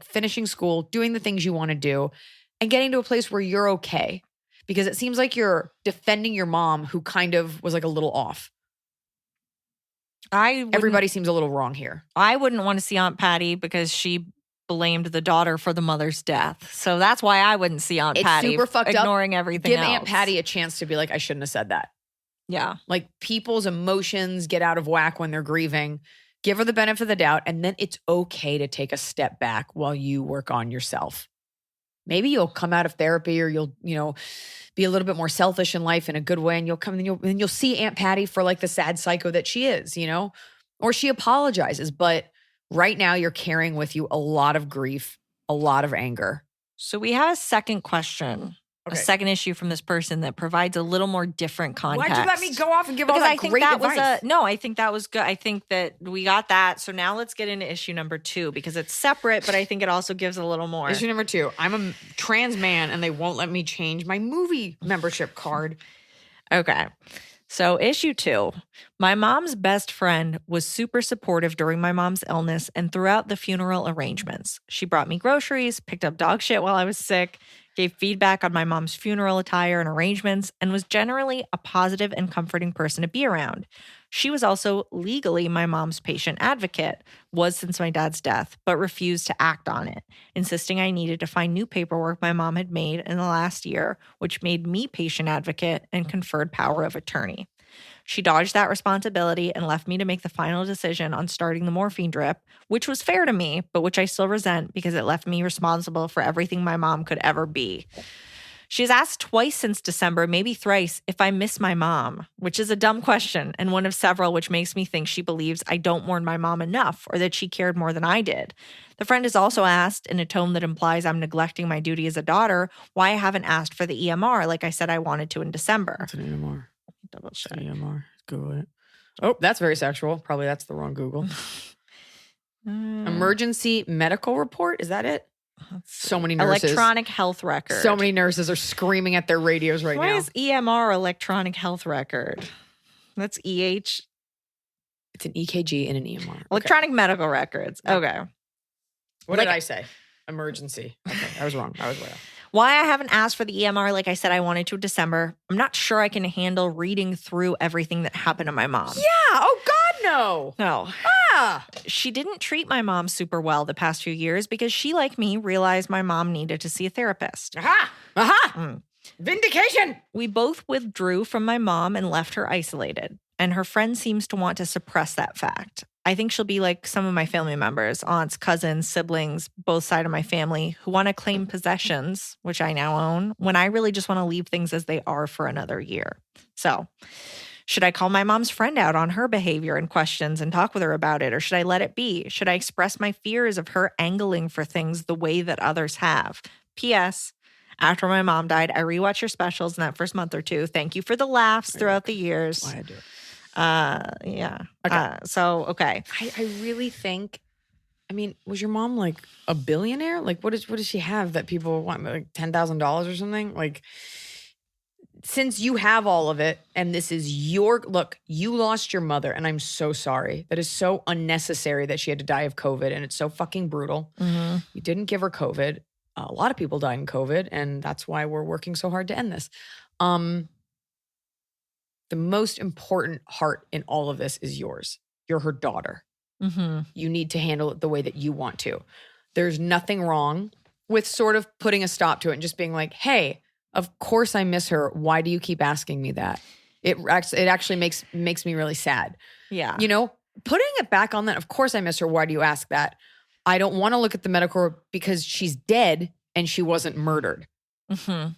Finishing school, doing the things you want to do, and getting to a place where you're okay. Because it seems like you're defending your mom who kind of was like a little off. Everybody seems a little wrong here.
I wouldn't want to see Aunt Patty because she blamed the daughter for the mother's death. So that's why I wouldn't see Aunt Patty.
It's super fucked up.
Ignoring everything
Give
else.
Aunt Patty a chance to be like, I shouldn't have said that.
Yeah.
Like people's emotions get out of whack when they're grieving. Give her the benefit of the doubt, and then it's okay to take a step back while you work on yourself. Maybe you'll come out of therapy or you'll, you know, be a little bit more selfish in life in a good way, and you'll see Aunt Patty for like the sad psycho that she is, you know, or she apologizes. But right now you're carrying with you a lot of grief, a lot of anger.
So we have a second question.
Okay.
A second issue from this person that provides a little more different context.
Why'd you let me go off and give
because
all that
I think
great
that
advice?
I think that was good. I think that we got that. So now let's get into issue number 2 because it's separate, but I think it also gives a little more.
Issue number 2. I'm a trans man and they won't let me change my movie membership card.
Okay. So issue 2, my mom's best friend was super supportive during my mom's illness and throughout the funeral arrangements. She brought me groceries, picked up dog shit while I was sick, gave feedback on my mom's funeral attire and arrangements, and was generally a positive and comforting person to be around. She was also legally my mom's patient advocate, was since my dad's death, but refused to act on it, insisting I needed to find new paperwork my mom had made in the last year, which made me patient advocate and conferred power of attorney. She dodged that responsibility and left me to make the final decision on starting the morphine drip, which was fair to me, but which I still resent because it left me responsible for everything my mom could ever be. She has asked twice since December, maybe thrice, if I miss my mom, which is a dumb question and one of several which makes me think she believes I don't mourn my mom enough or that she cared more than I did. The friend has also asked, in a tone that implies I'm neglecting my duty as a daughter, why I haven't asked for the EMR like I said I wanted to in December.
What's an EMR?
Double check.
EMR. Google it. Oh, that's very sexual. Probably that's the wrong Google. Emergency medical report. Is that it? So many nurses.
Electronic health record.
So many nurses are screaming at their radios right
Why
now.
is EMR electronic health record? That's EH.
It's an EKG and an EMR.
Electronic medical records. Okay.
What did I say? Emergency. Okay, I was wrong. I was way off.
Why I haven't asked for the EMR like I said I wanted to in December. I'm not sure I can handle reading through everything that happened to my mom.
Yeah. Oh, God, no.
No.
Ah.
She didn't treat my mom super well the past few years because she, like me, realized my mom needed to see a therapist.
Aha. Aha. Vindication.
We both withdrew from my mom and left her isolated. And her friend seems to want to suppress that fact. I think she'll be like some of my family members, aunts, cousins, siblings, both sides of my family, who want to claim possessions, which I now own, when I really just want to leave things as they are for another year. So, should I call my mom's friend out on her behavior and questions and talk with her about it? Or should I let it be? Should I express my fears of her angling for things the way that others have? P.S. After my mom died, I rewatched your specials in that first month or two. Thank you for the laughs throughout the years.
Why I do it.
Yeah.
Okay.
Okay.
I really think, I mean, was your mom like a billionaire? Like, what does she have that people want, like $10,000 or something? Like, since you have all of it and this is look, you lost your mother and I'm so sorry. That is so unnecessary that she had to die of COVID and it's so fucking brutal.
Mm-hmm.
You didn't give her COVID. A lot of people died in COVID and that's why we're working so hard to end this. The most important heart in all of this is yours. You're her daughter.
Mm-hmm.
You need to handle it the way that you want to. There's nothing wrong with sort of putting a stop to it and just being like, hey, of course I miss her. Why do you keep asking me that? It actually makes me really sad.
Yeah.
You know, putting it back on that, of course I miss her. Why do you ask that? I don't want to look at the medical because she's dead and she wasn't murdered.
Mm-hmm.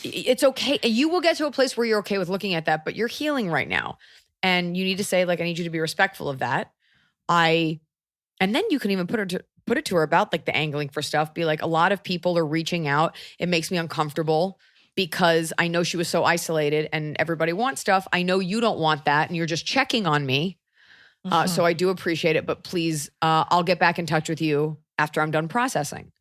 It's okay. You will get to a place where you're okay with looking at that, but you're healing right now. And you need to say, like, I need you to be respectful of that. And then you can even put it to her about like the angling for stuff. Be like, a lot of people are reaching out. It makes me uncomfortable because I know she was so isolated and everybody wants stuff. I know you don't want that and you're just checking on me.
Mm-hmm.
So I do appreciate it, but please, I'll get back in touch with you after I'm done processing.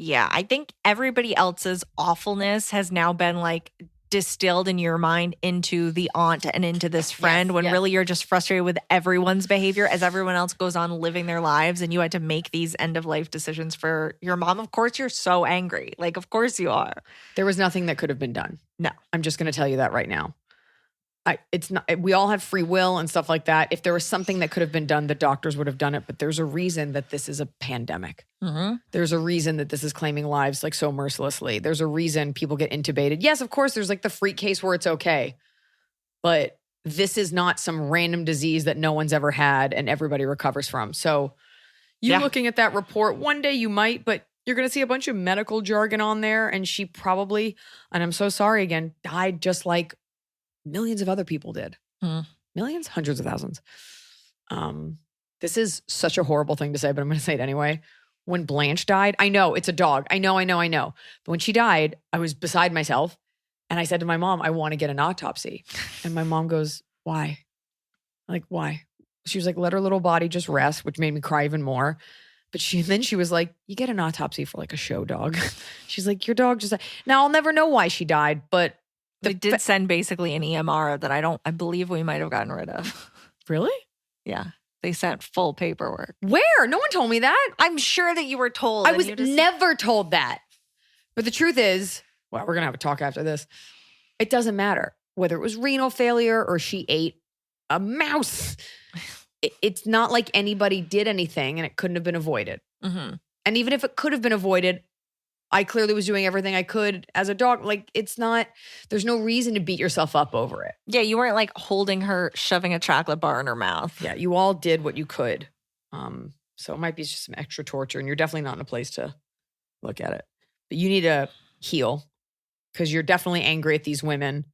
Yeah, I think everybody else's awfulness has now been like distilled in your mind into the aunt and into this friend when really you're just frustrated with everyone's behavior as everyone else goes on living their lives and you had to make these end of life decisions for your mom. Of course, you're so angry. Like, of course you are.
There was nothing that could have been done.
No.
I'm just going to tell you that right now. It's not. We all have free will and stuff like that. If there was something that could have been done, the doctors would have done it. But there's a reason that this is a pandemic.
Mm-hmm.
There's a reason that this is claiming lives like so mercilessly. There's a reason people get intubated. Yes, of course, there's like the freak case where it's okay. But this is not some random disease that no one's ever had and everybody recovers from. So you looking at that report, one day you might, but you're going to see a bunch of medical jargon on there. And she probably, and I'm so sorry again, died just like millions of other people did. Millions, hundreds of thousands. This is such a horrible thing to say, but I'm going to say it anyway. When Blanche died, I know it's a dog. I know. But when she died, I was beside myself and I said to my mom, I want to get an autopsy. And my mom goes, why? Like, why? She was like, let her little body just rest, which made me cry even more. But then she was like, you get an autopsy for like a show dog. She's like, your dog just died. Now I'll never know why she died, but
They did send basically an EMR that I believe we might have gotten rid of.
Really?
Yeah. They sent full paperwork.
Where? No one told me that.
I'm sure that you were told.
I was never told that. But the truth is, well, we're going to have a talk after this. It doesn't matter whether it was renal failure or she ate a mouse. It's not like anybody did anything and it couldn't have been avoided.
Mm-hmm.
And even if it could have been avoided, I clearly was doing everything I could as a dog. Like, there's no reason to beat yourself up over it.
Yeah, you weren't like holding her, shoving a chocolate bar in her mouth.
Yeah, you all did what you could. So it might be just some extra torture and you're definitely not in a place to look at it. But you need to heal because you're definitely angry at these women.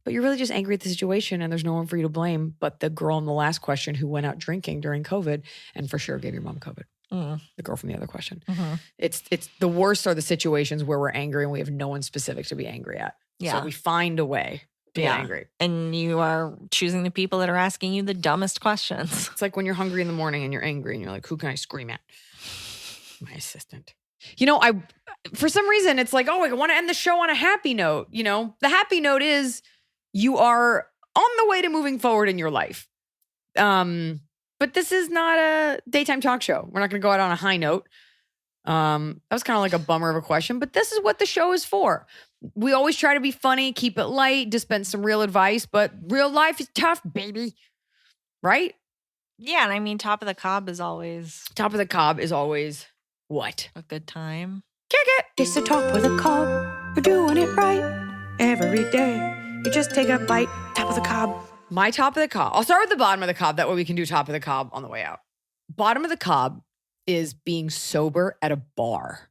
But you're really just angry at the situation and there's no one for you to blame but the girl in the last question who went out drinking during COVID and for sure gave your mom COVID. The girl from the other question.
Mm-hmm.
It's the worst are the situations where we're angry and we have no one specific to be angry at.
Yeah.
So we find a way to get angry.
And you are choosing the people that are asking you the dumbest questions.
It's like when you're hungry in the morning and you're angry and you're like, who can I scream at? My assistant. For some reason, it's like, oh, I want to end the show on a happy note. The happy note is you are on the way to moving forward in your life. But this is not a daytime talk show. We're not going to go out on a high note. That was kind of like a bummer of a question, but this is what the show is for. We always try to be funny, keep it light, dispense some real advice, but real life is tough, baby. Right?
Yeah, and I mean, Top of the Cob is always
what?
a good time.
Kick it.
It's the top of the cob. We're doing it right every day. You just take a bite. Top of the cob.
My top of the cob. I'll start with the bottom of the cob. That way we can do top of the cob on the way out. Bottom of the cob is being sober at a bar.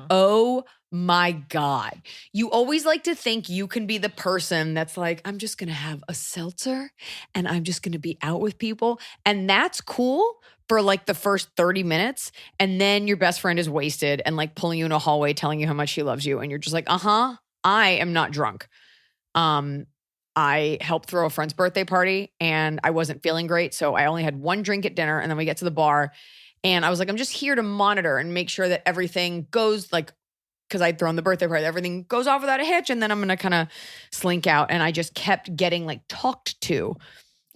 Oh my God. You always like to think you can be the person that's like, I'm just going to have a seltzer and I'm just going to be out with people. And that's cool for like the first 30 minutes. And then your best friend is wasted and like pulling you in a hallway, telling you how much she loves you. And you're just like, I am not drunk. I helped throw a friend's birthday party and I wasn't feeling great. So I only had one drink at dinner and then we get to the bar and I was like, I'm just here to monitor and make sure that everything goes like, because I'd thrown the birthday party, everything goes off without a hitch and then I'm going to kind of slink out. And I just kept getting like talked to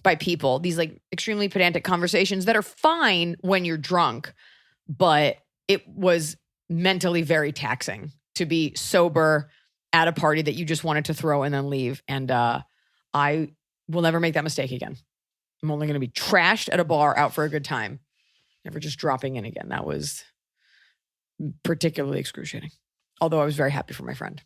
by people, these like extremely pedantic conversations that are fine when you're drunk, but it was mentally very taxing to be sober at a party that you just wanted to throw and then leave. And I will never make that mistake again. I'm only going to be trashed at a bar out for a good time. Never just dropping in again. That was particularly excruciating. Although I was very happy for my friend.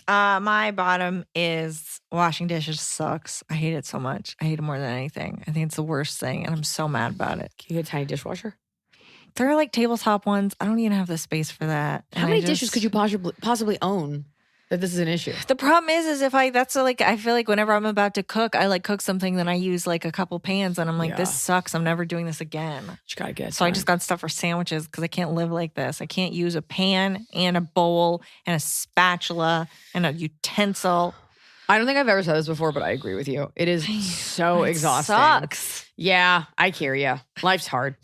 My bottom is washing dishes sucks. I hate it so much. I hate it more than anything. I think it's the worst thing, and I'm so mad about it.
Can you get a tiny dishwasher?
There are like tabletop ones. I don't even have the space for that.
How many dishes could you possibly own that this is an issue?
The problem is if I feel like whenever I'm about to cook, I like cook something, then I use like a couple pans and I'm like, this sucks. I'm never doing this again.
You gotta get
So I just got stuff for sandwiches because I can't live like this. I can't use a pan and a bowl and a spatula and a utensil.
I don't think I've ever said this before, but I agree with you. It is so exhausting.
Sucks.
Yeah, I hear you. Life's hard.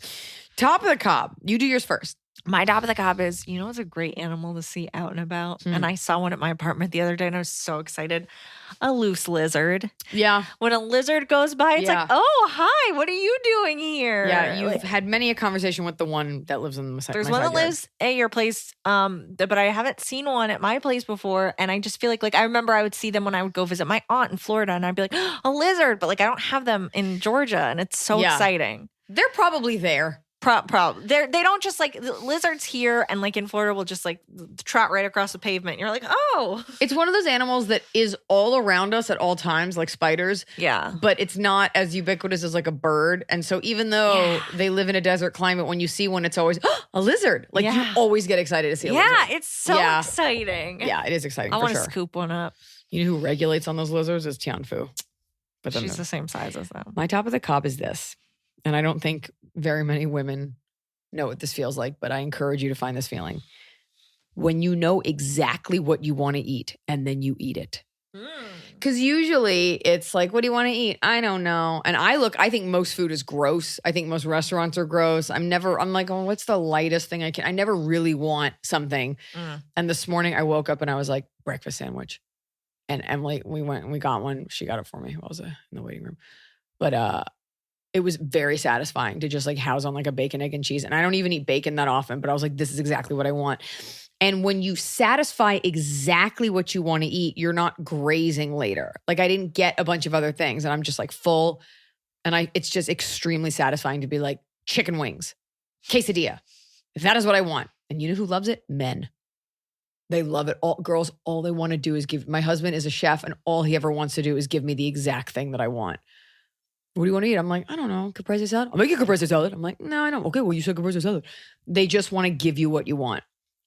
Top of the cob. You do yours first.
My top of the cob is, it's a great animal to see out and about. And I saw one at my apartment the other day and I was so excited. A loose lizard.
Yeah.
When a lizard goes by, it's like, oh, hi, what are you doing here?
Yeah, you've had many a conversation with the one that lives in the side.
There's one that lives at your place, but I haven't seen one at my place before. And I just feel like I remember I would see them when I would go visit my aunt in Florida and I'd be like, a lizard. But I don't have them in Georgia and it's so exciting.
They're probably there.
They don't just lizards here and in Florida will just trot right across the pavement. And you're like, oh.
It's one of those animals that is all around us at all times, like spiders.
Yeah.
But it's not as ubiquitous as like a bird. And so even though they live in a desert climate, when you see one, it's always a lizard. You always get excited to see a lizard.
Yeah, it's so exciting.
Yeah, it is exciting.
I want to scoop one up.
You know who regulates on those lizards is Tianfu. But
she's the same size as them.
My top of the cob is this. And I don't think very many women know what this feels like, but I encourage you to find this feeling. When you know exactly what you want to eat and then you eat it. Because usually it's like, what do you want to eat? I don't know. And I think most food is gross. I think most restaurants are gross. I'm like, oh, what's the lightest thing I never really want something. And this morning I woke up and I was like, breakfast sandwich. And Emily, we went and we got one. She got it for me while I was in the waiting room. But, it was very satisfying to just house on a bacon, egg, and cheese. And I don't even eat bacon that often, but I was like, this is exactly what I want. And when you satisfy exactly what you want to eat, you're not grazing later. I didn't get a bunch of other things and I'm just full. And it's just extremely satisfying to be chicken wings, quesadilla. If that is what I want. And you know who loves it? Men. They love it. All girls, all they want to do is my husband is a chef and all he ever wants to do is give me the exact thing that I want. What do you want to eat? I'm like, I don't know, caprese salad. I'll make you caprese salad. I'm like, no, I don't. Okay, well, you said caprese salad. They just want to give you what you want.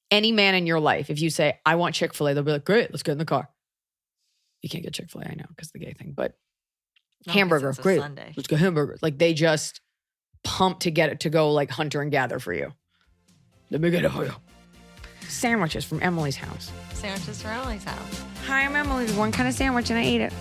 Any man in your life, if you say, I want Chick-fil-A, they'll be like, great, let's get in the car. You can't get Chick-fil-A, I know, because the gay thing, but hamburger, great, Sunday. Let's go hamburger. They just pump to get it to go hunter and gather for you. Let me get it for you. Sandwiches from Emily's house.
Sandwiches from Emily's house.
Hi, I'm Emily. There's one kind of sandwich and I ate it.